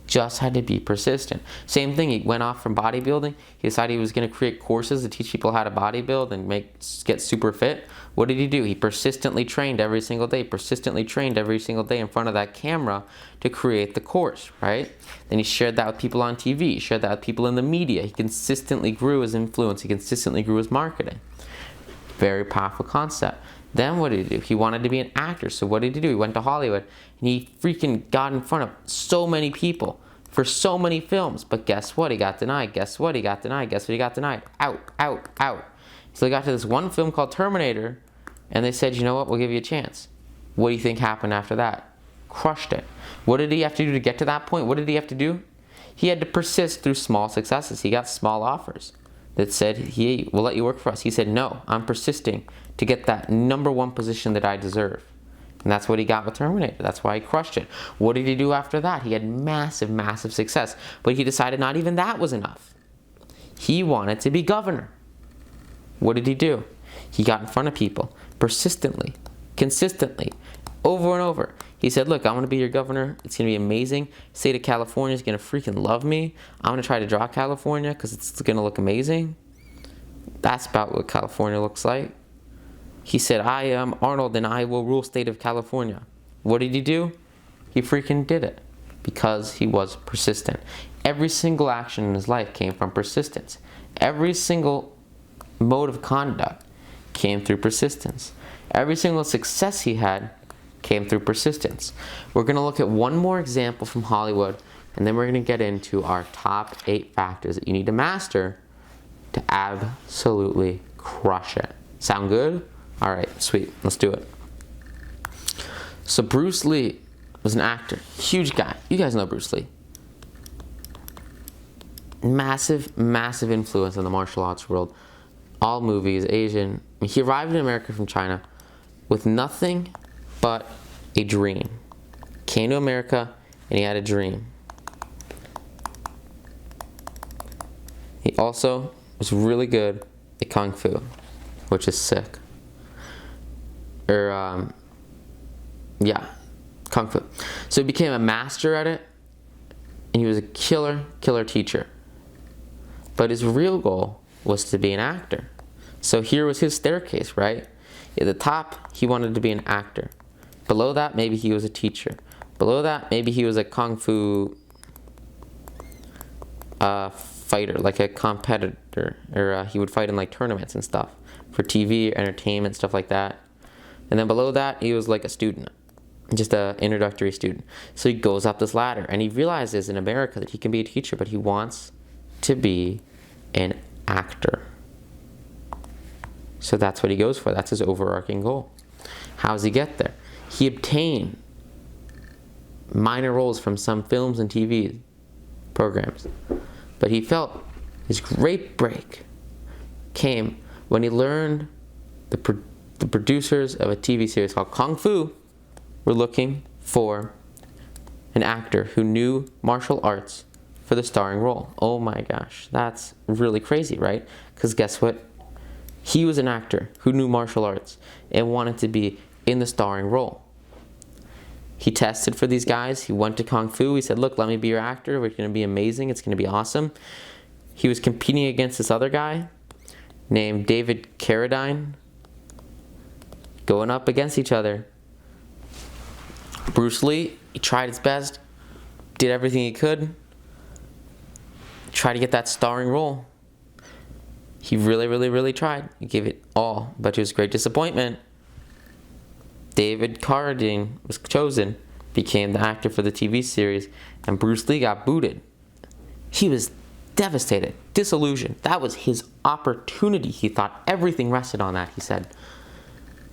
Just had to be persistent. Same thing, he went off from bodybuilding. He decided he was going to create courses to teach people how to bodybuild and get super fit. What did he do? He persistently trained every single day, in front of that camera to create the course, right? Then he shared that with people on TV, he shared that with people in the media. He consistently grew his influence, he consistently grew his marketing. Very powerful concept. Then what did he do? He wanted to be an actor, so what did he do? He went to Hollywood, and he freaking got in front of so many people for so many films. But guess what? He got denied. Guess what? He got denied. Guess what? He got denied. Out. So he got to this one film called Terminator, and they said, you know what? We'll give you a chance. What do you think happened after that? Crushed it. What did he have to do to get to that point? What did he have to do? He had to persist through small successes. He got small offers that said, he will let you work for us. He said, no, I'm persisting to get that #1 position that I deserve. And that's what he got with Terminator. That's why he crushed it. What did he do after that? He had massive success. But he decided not even that was enough. He wanted to be governor. What did he do? He got in front of people persistently, consistently, over and over. He said, look, I'm going to be your governor. It's going to be amazing. The state of California is going to freaking love me. I'm going to try to draw California because it's going to look amazing. That's about what California looks like. He said, I am Arnold and I will rule state of California. What did he do? He freaking did it. because he was persistent. Every single action in his life came from persistence. Every single mode of conduct came through persistence. Every single success he had came through persistence. We're going to look at one more example from Hollywood, and then we're going to get into our top 8 factors that you need to master to absolutely crush it. Sound good? All right, sweet. Let's do it. So Bruce Lee was an actor, huge guy. You guys know Bruce Lee. Massive, massive influence in the martial arts world. All movies, Asian. He arrived in America from China with nothing but a dream. Came to America and he had a dream. He also was really good at Kung Fu, which is sick. Kung Fu. So he became a master at it, and he was a killer teacher. But his real goal was to be an actor. So here was his staircase, right? At the top, he wanted to be an actor. Below that, maybe he was a teacher. Below that, maybe he was a Kung Fu fighter, like a competitor, or he would fight in like tournaments and stuff for TV, entertainment, stuff like that. And then below that, he was like a student, just an introductory student. So he goes up this ladder, and he realizes in America that he can be a teacher, but he wants to be an actor. So that's what he goes for. That's his overarching goal. How does he get there? He obtained minor roles from some films and TV programs. But he felt his great break came when he learned the producers of a TV series called Kung Fu were looking for an actor who knew martial arts for the starring role. Oh my gosh, that's really crazy, right? Because guess what? He was an actor who knew martial arts and wanted to be in the starring role. He tested for these guys. He went to Kung Fu. He said, look, let me be your actor. We're going to be amazing. It's going to be awesome. He was competing against this other guy named David Carradine, going up against each other. Bruce Lee, he tried his best, did everything he could, tried to get that starring role. He really tried. He gave it all, but to his great disappointment, David Carradine was chosen, became the actor for the TV series, and Bruce Lee got booted. He was devastated, disillusioned. That was his opportunity. He thought everything rested on that, he said.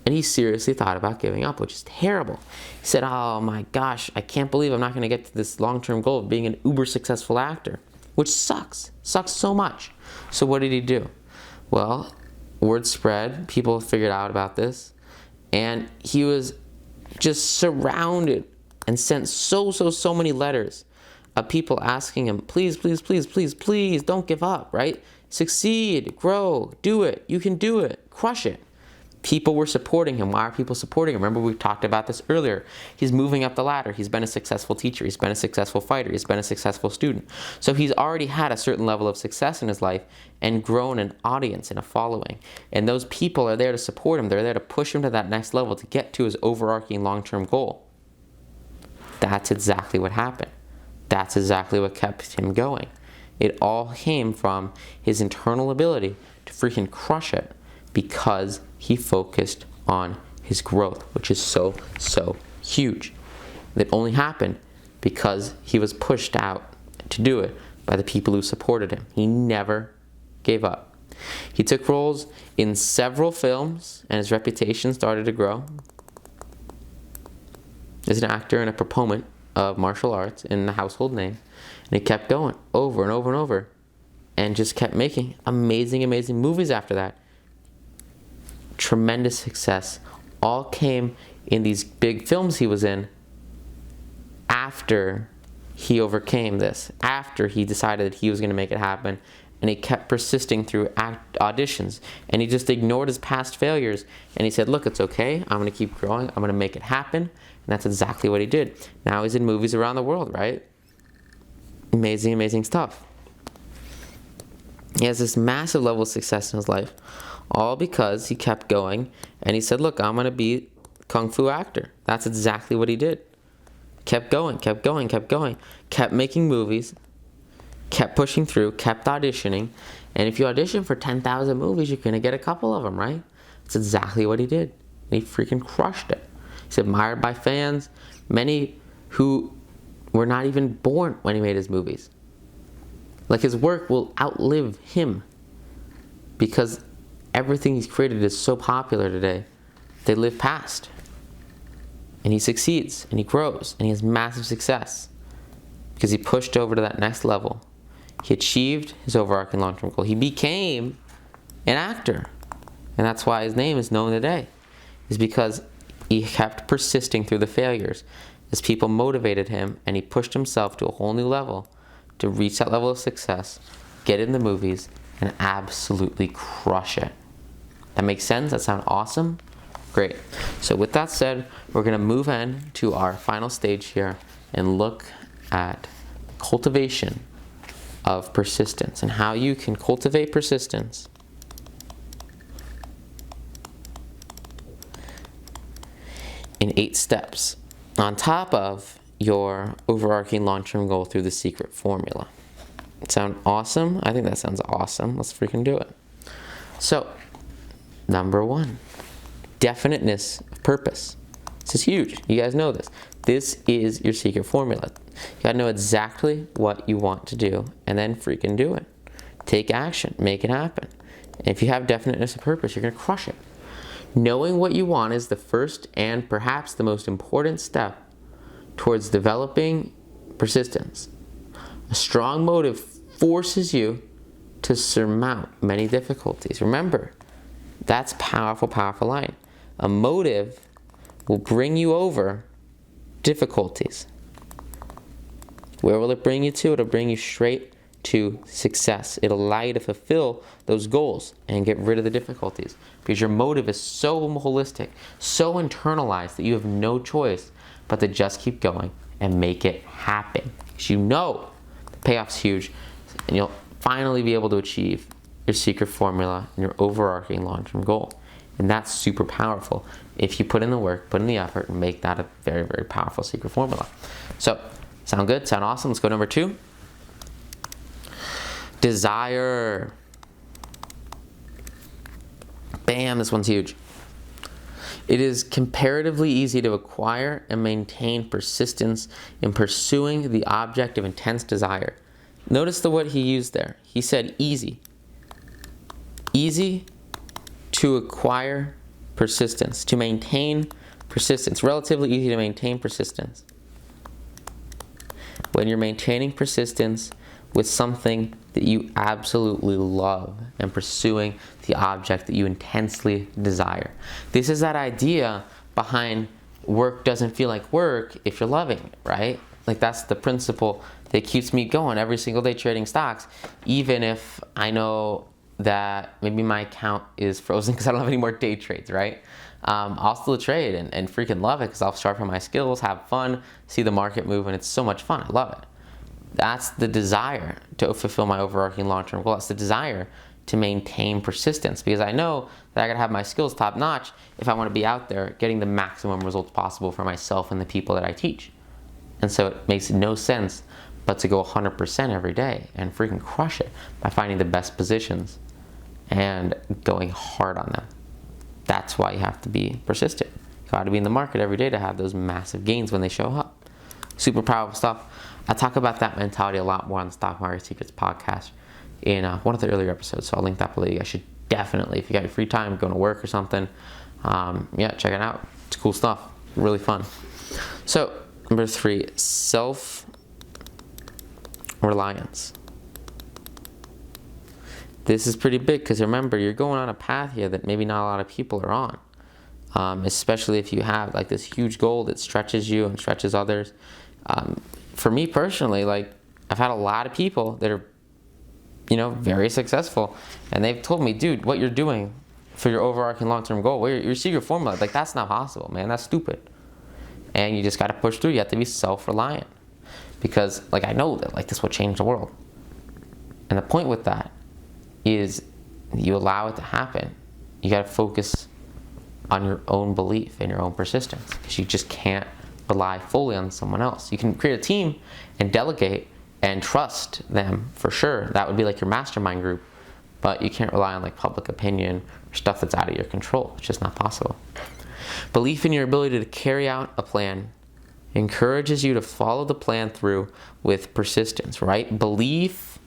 And he seriously thought about giving up, which is terrible. He said, oh my gosh, I can't believe I'm not going to get to this long-term goal of being an uber successful actor, which sucks so much. So what did he do? Well, word spread, people figured out about this, and he was just surrounded and sent so many letters of people asking him, please, don't give up, right? Succeed, grow, do it, you can do it, crush it. People were supporting him. Why are people supporting him? Remember, we talked about this earlier. He's moving up the ladder. He's been a successful teacher. He's been a successful fighter. He's been a successful student. So he's already had a certain level of success in his life and grown an audience and a following. And those people are there to support him. They're there to push him to that next level to get to his overarching long-term goal. That's exactly what happened. That's exactly what kept him going. It all came from his internal ability to freaking crush it because he focused on his growth, which is so huge. That only happened because he was pushed out to do it by the people who supported him. He never gave up. He took roles in several films, and his reputation started to grow as an actor and a proponent of martial arts in the household name. And he kept going over and over and just kept making amazing movies after that. Tremendous success all came in these big films he was in after he overcame this, after he decided that he was going to make it happen, and he kept persisting through auditions, and he just ignored his past failures, and he said, look, it's okay, I'm going to keep growing, I'm going to make it happen, and that's exactly what he did. Now he's in movies around the world, right? Amazing stuff. He has this massive level of success in his life, all because he kept going, and he said, look, I'm going to be a Kung Fu actor. That's exactly what he did. kept going, kept going, kept going, kept making movies, kept pushing through, kept auditioning. And if you audition for 10,000 movies, you're going to get a couple of them, right? That's exactly what he did. And he freaking crushed it. He's admired by fans, many who were not even born when he made his movies. Like, his work will outlive him because everything he's created is so popular today. They live past. And he succeeds, and he grows, and he has massive success because he pushed over to that next level. He achieved his overarching long-term goal. He became an actor. And that's why his name is known today. Is because he kept persisting through the failures as people motivated him, and he pushed himself to a whole new level to reach that level of success, get in the movies, and absolutely crush it. That makes sense? That sound awesome? Great. So with that said, we're going to move in to our final stage here and look at cultivation of persistence and how you can cultivate persistence in 8 steps on top of your overarching long-term goal through the secret formula. Sound awesome? I think that sounds awesome. Let's freaking do it. So, number 1, definiteness of purpose. This is huge. You guys know this. This is your secret formula. You gotta know exactly what you want to do and then freaking do it. Take action. Make it happen. And if you have definiteness of purpose, you're gonna crush it. Knowing what you want is the first and perhaps the most important step towards developing persistence. A strong motive forces you to surmount many difficulties. Remember, that's powerful, powerful line. A motive will bring you over difficulties. Where will it bring you to? It'll bring you straight to success. It'll allow you to fulfill those goals and get rid of the difficulties because your motive is so holistic, so internalized that you have no choice but to just keep going and make it happen. Because you know the payoff's huge and you'll finally be able to achieve your secret formula and your overarching long-term goal. And that's super powerful if you put in the work, put in the effort, and make that a very, very powerful secret formula. So, sound good? Sound awesome? Let's go to number 2. Desire. Bam, this one's huge. It is comparatively easy to acquire and maintain persistence in pursuing the object of intense desire. Notice the word he used there. He said easy. Easy to acquire persistence, to maintain persistence. Relatively easy to maintain persistence. When you're maintaining persistence with something that you absolutely love and pursuing the object that you intensely desire. This is that idea behind work doesn't feel like work if you're loving it, right? Like, that's the principle that keeps me going every single day trading stocks, even if I know that maybe my account is frozen because I don't have any more day trades, right? I'll still trade and freaking love it because I'll sharpen my skills, have fun, see the market move, and it's so much fun. I love it. That's the desire to fulfill my overarching long-term goal. That's the desire to maintain persistence because I know that I gotta have my skills top notch if I want to be out there getting the maximum results possible for myself and the people that I teach. And so it makes no sense but to go 100% every day and freaking crush it by finding the best positions and going hard on them. That's why you have to be persistent. You got to be in the market every day to have those massive gains when they show up. Super powerful stuff. I talk about that mentality a lot more on the Stock Market Secrets podcast in one of the earlier episodes, so I'll link that below. You guys should definitely, if you got your free time, going to work or something, check it out. It's cool stuff. Really fun. So, number 3, self-reliance. This is pretty big because remember, you're going on a path here that maybe not a lot of people are on. Especially if you have like this huge goal that stretches you and stretches others. For me personally, like, I've had a lot of people that are, very successful, and they've told me, dude, what you're doing for your overarching long-term goal, your secret formula, like, that's not possible, man. That's stupid. And you just got to push through. You have to be self-reliant because, like, I know that, like, this will change the world. And the point with that is you allow it to happen. You got to focus on your own belief and your own persistence because you just can't rely fully on someone else. You can create a team and delegate and trust them for sure. That would be like your mastermind group. But you can't rely on like public opinion or stuff that's out of your control. It's just not possible. Belief in your ability to carry out a plan encourages you to follow the plan through with persistence, right? Belief,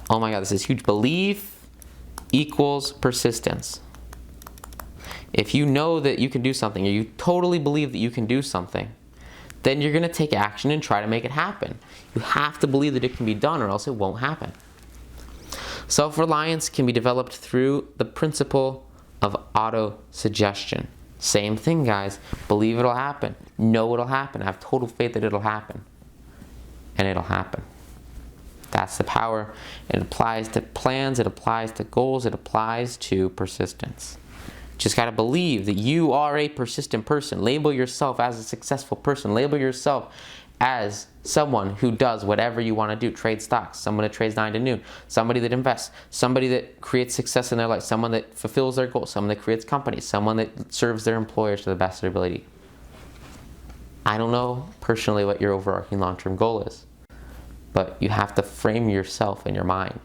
oh my God, this is huge. Belief equals persistence. If you know that you can do something, or you totally believe that you can do something, then you're gonna take action and try to make it happen. You have to believe that it can be done, or else it won't happen. Self-reliance can be developed through the principle of auto-suggestion. Same thing, guys. Believe it'll happen. Know it'll happen. Have total faith that it'll happen. And it'll happen. That's the power. It applies to plans. It applies to goals. It applies to persistence. Just got to believe that you are a persistent person. Label yourself as a successful person. Label yourself as someone who does whatever you want to do. Trade stocks, someone that trades 9 to noon, somebody that invests, somebody that creates success in their life, someone that fulfills their goals, someone that creates companies, someone that serves their employers to the best of their ability. I don't know personally what your overarching long-term goal is, but you have to frame yourself in your mind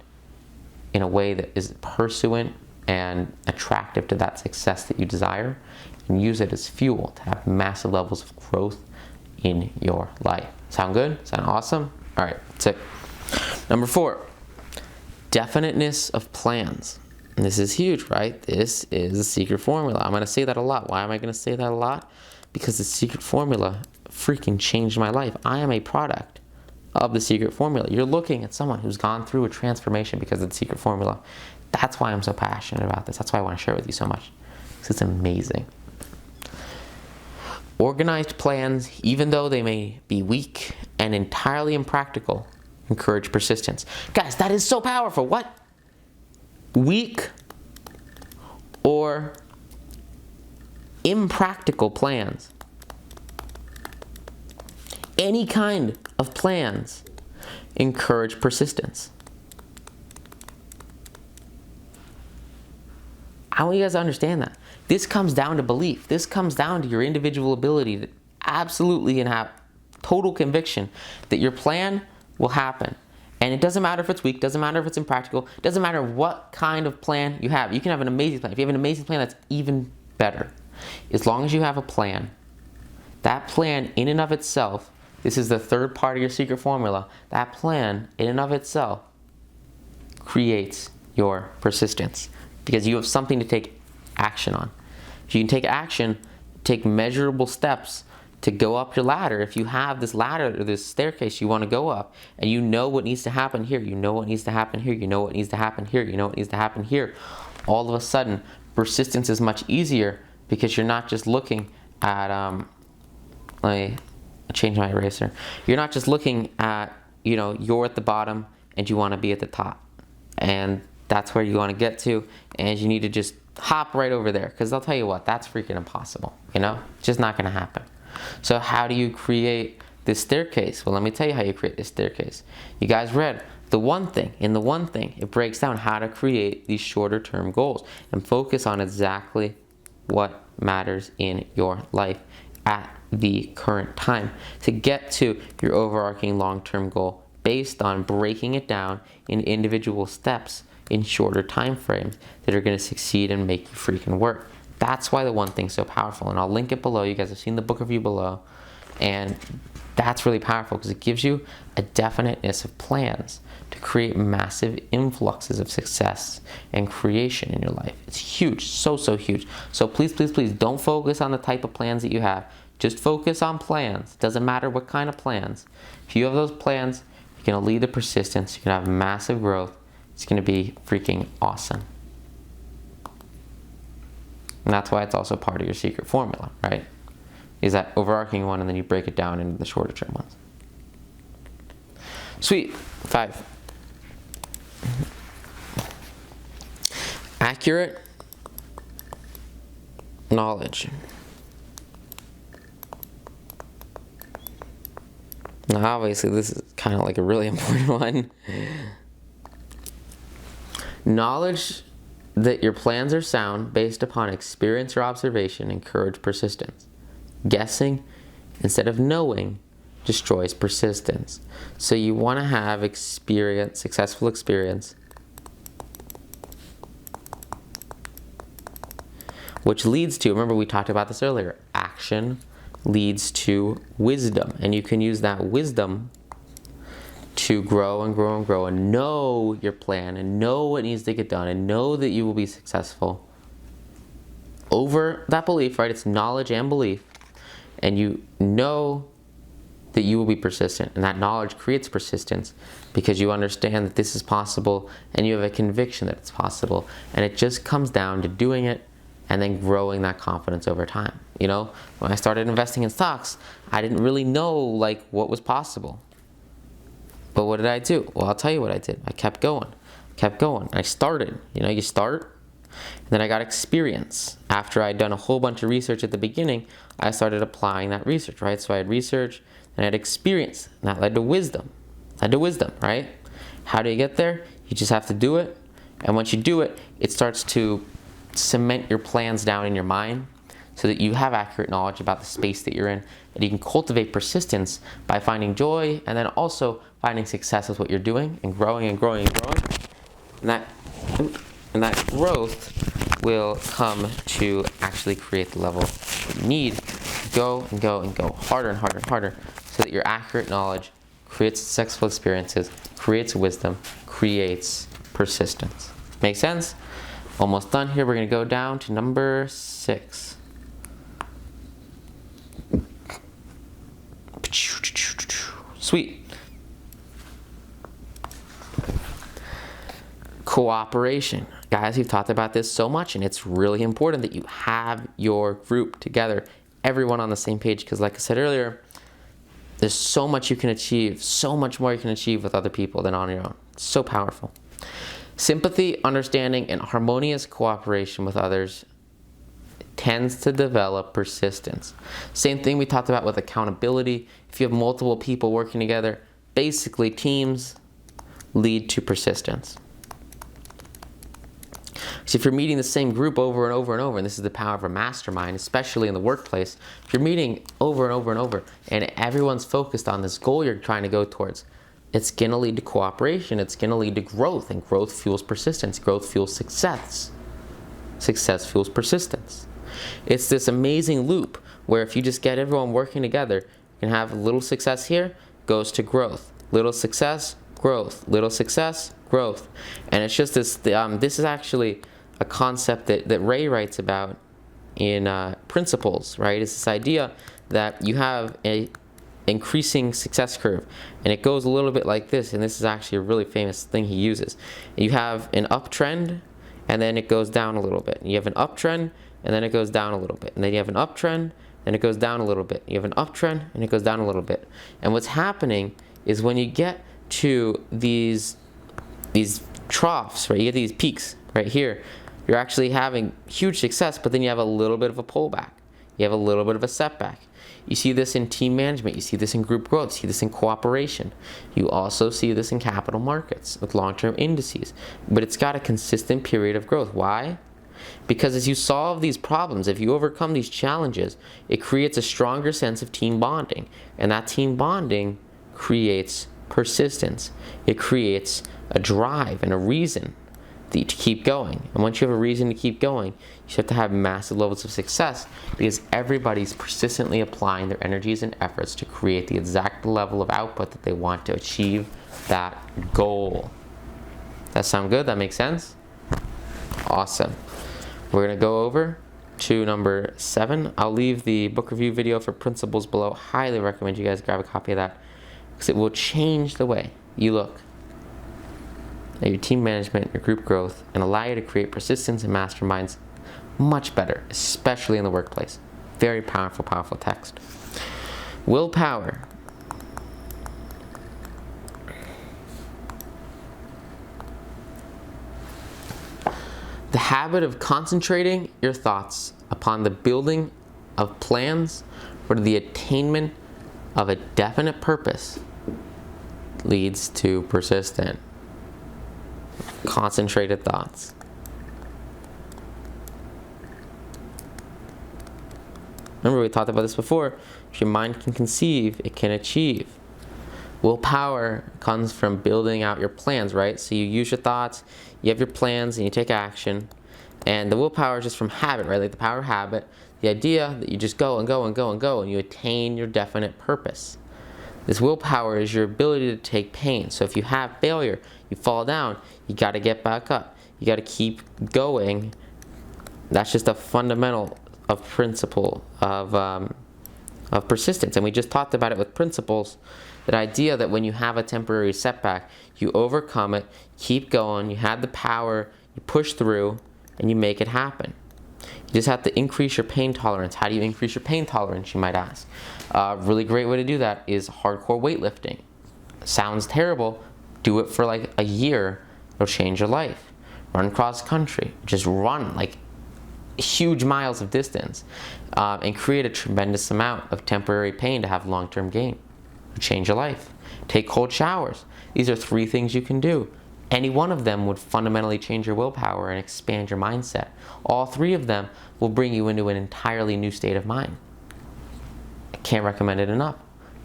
in a way that is pursuant and attractive to that success that you desire, and use it as fuel to have massive levels of growth in your life. Sound good? Sound awesome? All right, that's it. Number 4, definiteness of plans. And this is huge, right? This is a secret formula. I'm going to say that a lot. Why am I going to say that a lot? Because the secret formula freaking changed my life. I am a product of the secret formula. You're looking at someone who's gone through a transformation because of the secret formula. That's why I'm so passionate about this. That's why I want to share it with you so much. Because it's amazing. Organized plans, even though they may be weak and entirely impractical, encourage persistence. Guys, that is so powerful. What? Weak or impractical plans. Any kind of plans encourage persistence. I want you guys to understand that. This comes down to belief. This comes down to your individual ability to absolutely and have total conviction that your plan will happen. And it doesn't matter if it's weak, doesn't matter if it's impractical, doesn't matter what kind of plan you have. You can have an amazing plan. If you have an amazing plan, that's even better. As long as you have a plan, that plan in and of itself, this is the third part of your secret formula, that plan in and of itself creates your persistence because you have something to take action on. If you can take action, take measurable steps to go up your ladder. If you have this ladder or this staircase you want to go up and you know what needs to happen here, you know what needs to happen here, you know what needs to happen here, you know what needs to happen here, all of a sudden persistence is much easier because you're not just looking at, let me change my eraser. You're not just looking at, you're at the bottom and you want to be at the top. And that's where you want to get to, and you need to just hop right over there, because I'll tell you what, that's freaking impossible, It's just not going to happen. So how do you create this staircase? Well, let me tell you how you create this staircase. You guys read the one thing. In the one thing, it breaks down how to create these shorter term goals and focus on exactly what matters in your life at the current time to get to your overarching long-term goal based on breaking it down in individual steps in shorter time frames that are going to succeed and make you freaking work. That's why the one thing's so powerful, and I'll link it below. You guys have seen the book review below, and that's really powerful because it gives you a definiteness of plans to create massive influxes of success and creation in your life. It's huge, so huge. So please, please, please don't focus on the type of plans that you have. Just focus on plans. Doesn't matter what kind of plans. If you have those plans, you're going to lead to persistence. You're going to have massive growth. It's going to be freaking awesome. And that's why it's also part of your secret formula, right? Is that overarching one, and then you break it down into the shorter term ones. Sweet. 5. Accurate knowledge. Now, obviously, this is kind of like a really important one. Knowledge that your plans are sound based upon experience or observation encourage persistence. Guessing instead of knowing destroys persistence. So you want to have experience, successful experience, which leads to, remember we talked about this earlier, action leads to wisdom. And you can use that wisdom to grow and grow and grow and know your plan and know what needs to get done and know that you will be successful over that belief, right? It's knowledge and belief. And you know that you will be persistent. And that knowledge creates persistence because you understand that this is possible and you have a conviction that it's possible. And it just comes down to doing it and then growing that confidence over time. You know, when I started investing in stocks, I didn't really know like what was possible. But what did I do? Well, I'll tell you what I did. I kept going. I started. You know, you start. And then I got experience. After I'd done a whole bunch of research at the beginning, I started applying that research, right? So I had research and I had experience. And that led to wisdom. Right? How do you get there? You just have to do it. And once you do it, it starts to cement your plans down in your mind so that you have accurate knowledge about the space that you're in, and you can cultivate persistence by finding joy and then also finding success with what you're doing and growing and growing and growing. And that growth will come to actually create the level you need to go and go and go harder and harder and harder so that your accurate knowledge creates successful experiences, creates wisdom, creates persistence. Make sense? Almost done here. We're going to go down to number 6. Sweet. Cooperation. Guys, we've talked about this so much, and it's really important that you have your group together, everyone on the same page, because like I said earlier, there's so much you can achieve, so much more you can achieve with other people than on your own. It's so powerful. Sympathy, understanding, and harmonious cooperation with others tends to develop persistence. Same thing we talked about with accountability. If you have multiple people working together, basically teams lead to persistence. So if you're meeting the same group over and over and over, and this is the power of a mastermind, especially in the workplace, if you're meeting over and over and over, and everyone's focused on this goal you're trying to go towards, it's going to lead to cooperation. It's going to lead to growth, and growth fuels persistence. Growth fuels success. Success fuels persistence. It's this amazing loop where if you just get everyone working together, you can have a little success here, goes to growth. Little success, growth. Little success, growth. And it's just this, this is actually a concept that Ray writes about in Principles, right? It's this idea that you have a increasing success curve, and it goes a little bit like this, and this is actually a really famous thing he uses. You have an uptrend, and then it goes down a little bit. You have an uptrend, and then it goes down a little bit. And then you have an uptrend, and it goes down a little bit. You have an uptrend, and it goes down a little bit. And what's happening is when you get to these troughs, right? You get these peaks right here. You're actually having huge success, but then you have a little bit of a pullback. You have a little bit of a setback. You see this in team management. You see this in group growth. You see this in cooperation. You also see this in capital markets with long-term indices. But it's got a consistent period of growth. Why? Because as you solve these problems, if you overcome these challenges, it creates a stronger sense of team bonding. And that team bonding creates persistence. It creates a drive and a reason to keep going. And once you have a reason to keep going, you have to have massive levels of success because everybody's persistently applying their energies and efforts to create the exact level of output that they want to achieve that goal. That sound good? That makes sense? Awesome. We're going to go over to number 7. I'll leave the book review video for Principles below. Highly recommend you guys grab a copy of that because it will change the way you look at your team management, your group growth, and allow you to create persistence and masterminds much better, especially in the workplace. Very powerful, powerful text. Willpower. The habit of concentrating your thoughts upon the building of plans for the attainment of a definite purpose leads to persistent, concentrated thoughts. Remember, we talked about this before. If your mind can conceive, it can achieve. Willpower comes from building out your plans, right? So you use your thoughts, you have your plans, and you take action. And the willpower is just from habit, right? Like the power of habit. The idea that you just go and go and go and go and you attain your definite purpose. This willpower is your ability to take pain. So if you have failure, you fall down, you got to get back up. You got to keep going. That's just a fundamental of principle of persistence. And we just talked about it with principles. That idea that when you have a temporary setback, you overcome it, keep going, you have the power, you push through, and you make it happen. You just have to increase your pain tolerance. How do you increase your pain tolerance, you might ask? A really great way to do that is hardcore weightlifting. Sounds terrible. Do it for like a year. It'll change your life. Run cross country. Just run like huge miles of distance and create a tremendous amount of temporary pain to have long-term gain. It'll change your life. Take cold showers. These are 3 things you can do. Any one of them would fundamentally change your willpower and expand your mindset. All 3 of them will bring you into an entirely new state of mind. I can't recommend it enough.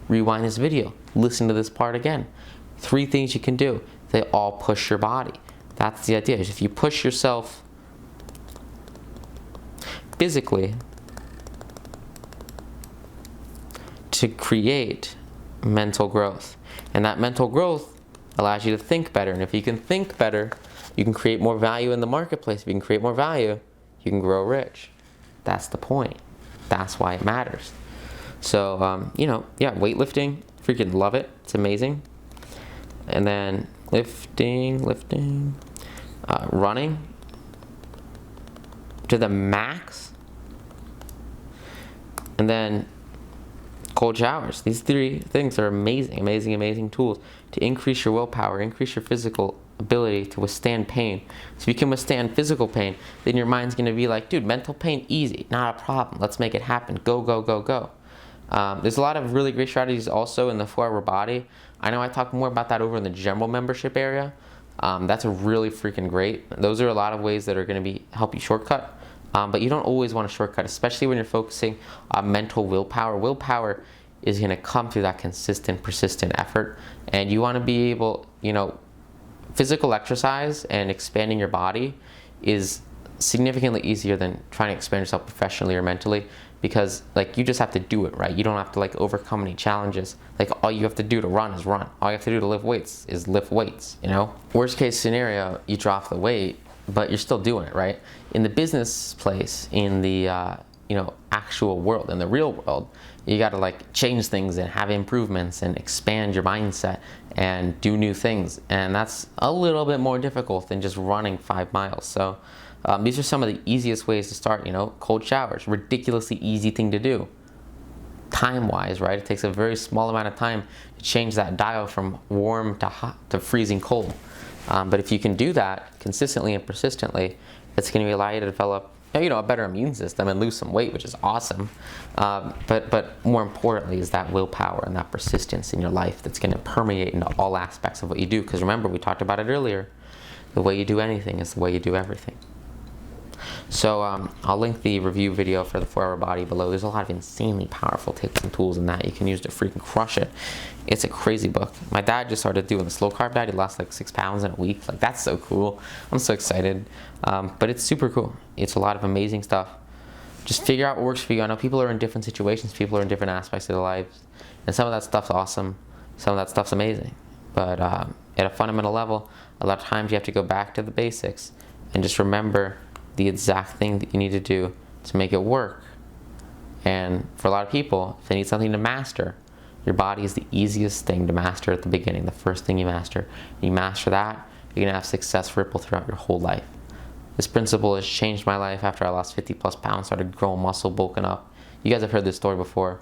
Rewind this video. Listen to this part again. 3 things you can do. They all push your body. That's the idea. Is if you push yourself physically to create mental growth. And that mental growth allows you to think better. And if you can think better, you can create more value in the marketplace. If you can create more value, you can grow rich. That's the point. That's why it matters. So, yeah, weightlifting, freaking love it. It's amazing. And then lifting, running to the max. And then cold showers. These 3 things are amazing tools to increase your willpower, increase your physical ability to withstand pain. So if you can withstand physical pain, then your mind's going to be like, dude, mental pain, easy, not a problem. Let's make it happen. Go, go, go, go. There's a lot of really great strategies also in the 4-Hour Body. I know I talk more about that over in the general membership area. That's a really freaking great. Those are a lot of ways that are going to help you shortcut. But you don't always want to shortcut, especially when you're focusing on mental willpower. Willpower is going to come through that consistent, persistent effort. And you want to be able, physical exercise and expanding your body is significantly easier than trying to expand yourself professionally or mentally, because you just have to do it, right? You don't have to overcome any challenges. All you have to do to run is run. All you have to do to lift weights is lift weights, Worst case scenario, you drop the weight, but you're still doing it, right? In the business place, in the actual world, in the real world, you got to change things and have improvements and expand your mindset and do new things, and that's a little bit more difficult than just running 5 miles. So these are some of the easiest ways to start. Cold showers, ridiculously easy thing to do. Time-wise, right? It takes a very small amount of time to change that dial from warm to hot to freezing cold. But if you can do that consistently and persistently, it's going to allow you to develop, a better immune system and lose some weight, which is awesome. But more importantly is that willpower and that persistence in your life that's going to permeate into all aspects of what you do. Because remember, we talked about it earlier, the way you do anything is the way you do everything. So I'll link the review video for the 4-Hour Body below. There's a lot of insanely powerful tips and tools in that you can use to freaking crush it. It's a crazy book. My dad just started doing the slow carb diet. He lost 6 pounds in a week. That's so cool. I'm so excited. But it's super cool. It's a lot of amazing stuff. Just figure out what works for you. I know people are in different situations. People are in different aspects of their lives. And some of that stuff's awesome. Some of that stuff's amazing. But at a fundamental level, a lot of times you have to go back to the basics and just remember the exact thing that you need to do to make it work. And for a lot of people, if they need something to master, your body is the easiest thing to master at the beginning, the first thing you master. You master that, you're going to have success ripple throughout your whole life. This principle has changed my life after I lost 50 plus pounds, started growing muscle, bulking up. You guys have heard this story before,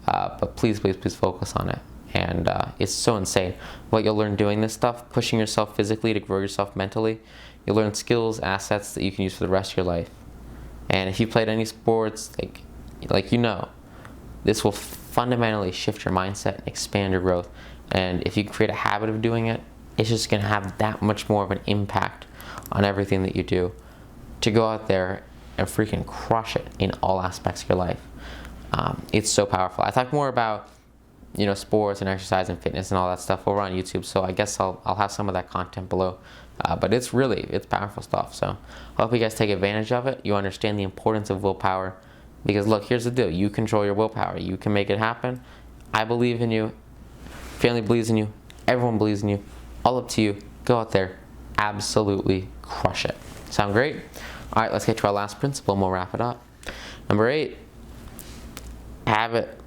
but please focus on it. And it's so insane what you'll learn doing this stuff, pushing yourself physically to grow yourself mentally. You'll learn skills, assets that you can use for the rest of your life. And if you played any sports, this will fundamentally shift your mindset and expand your growth. And if you create a habit of doing it, it's just going to have that much more of an impact on everything that you do to go out there and freaking crush it in all aspects of your life. It's so powerful. I talk more about, sports and exercise and fitness and all that stuff over on YouTube. So I guess I'll have some of that content below. But it's powerful stuff. So I hope you guys take advantage of it. You understand the importance of willpower. Because look, here's the deal. You control your willpower. You can make it happen. I believe in you. Family believes in you. Everyone believes in you. All up to you. Go out there. Absolutely crush it. Sound great? All right, let's get to our last principle and we'll wrap it up. Number 8. Habit.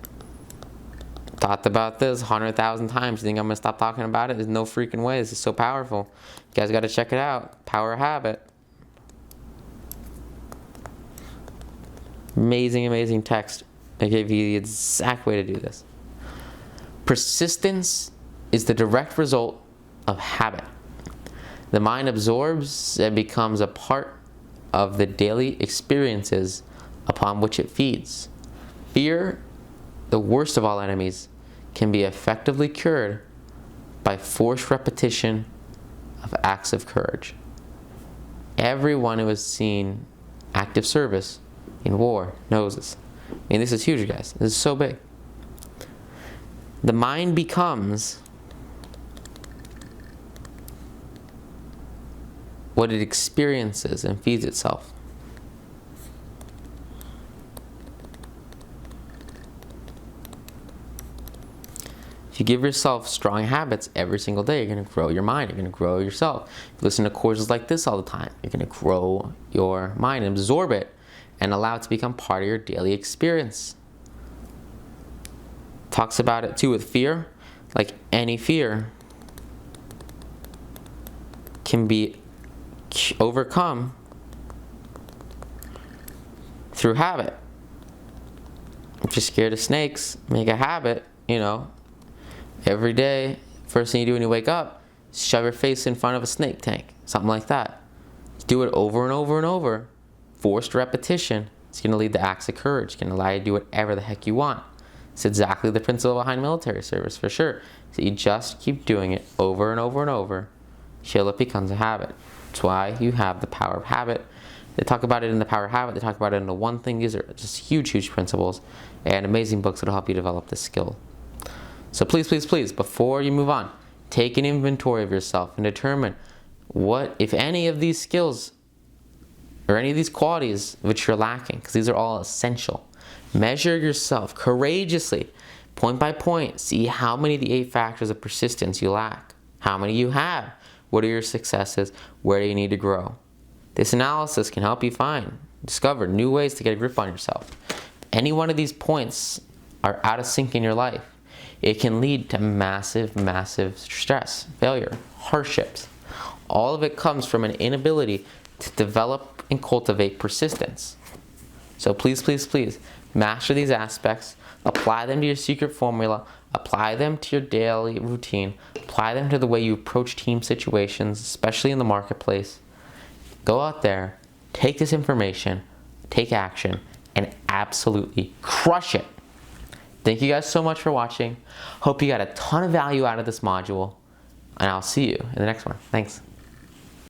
Talked about this 100,000 times. You think I'm going to stop talking about it? There's no freaking way. This is so powerful. You guys got to check it out. Power of habit. Amazing, amazing text. I gave you the exact way to do this. Persistence is the direct result of habit. The mind absorbs and becomes a part of the daily experiences upon which it feeds. Fear, the worst of all enemies, can be effectively cured by forced repetition of acts of courage. Everyone who has seen active service in war knows this. I mean, this is huge, guys. This is so big. The mind becomes what it experiences and feeds itself. If you give yourself strong habits every single day, you're going to grow your mind. You're going to grow yourself. If you listen to courses like this all the time, you're going to grow your mind and absorb it and allow it to become part of your daily experience. Talks about it too with fear. Like any fear can be overcome through habit. If you're scared of snakes, make a habit, every day, first thing you do when you wake up, shove your face in front of a snake tank, something like that. Do it over and over and over. Forced repetition. It's going to lead to acts of courage. It's going to allow you to do whatever the heck you want. It's exactly the principle behind military service, for sure. So you just keep doing it over and over and over till it becomes a habit. That's why you have the power of habit. They talk about it in the power of habit. They talk about it in the one thing. These are just huge, huge principles and amazing books that will help you develop this skill. So please, please, please, before you move on, take an inventory of yourself and determine what, if any of these skills or any of these qualities which you're lacking, because these are all essential. Measure yourself courageously, point by point. See how many of the 8 factors of persistence you lack. How many you have. What are your successes? Where do you need to grow? This analysis can help you discover new ways to get a grip on yourself. If any one of these points are out of sync in your life, it can lead to massive, massive stress, failure, hardships. All of it comes from an inability to develop and cultivate persistence. So please, please, please, master these aspects, apply them to your secret formula, apply them to your daily routine, apply them to the way you approach team situations, especially in the marketplace. Go out there, take this information, take action, and absolutely crush it. Thank you guys so much for watching. Hope you got a ton of value out of this module, and I'll see you in the next one. Thanks.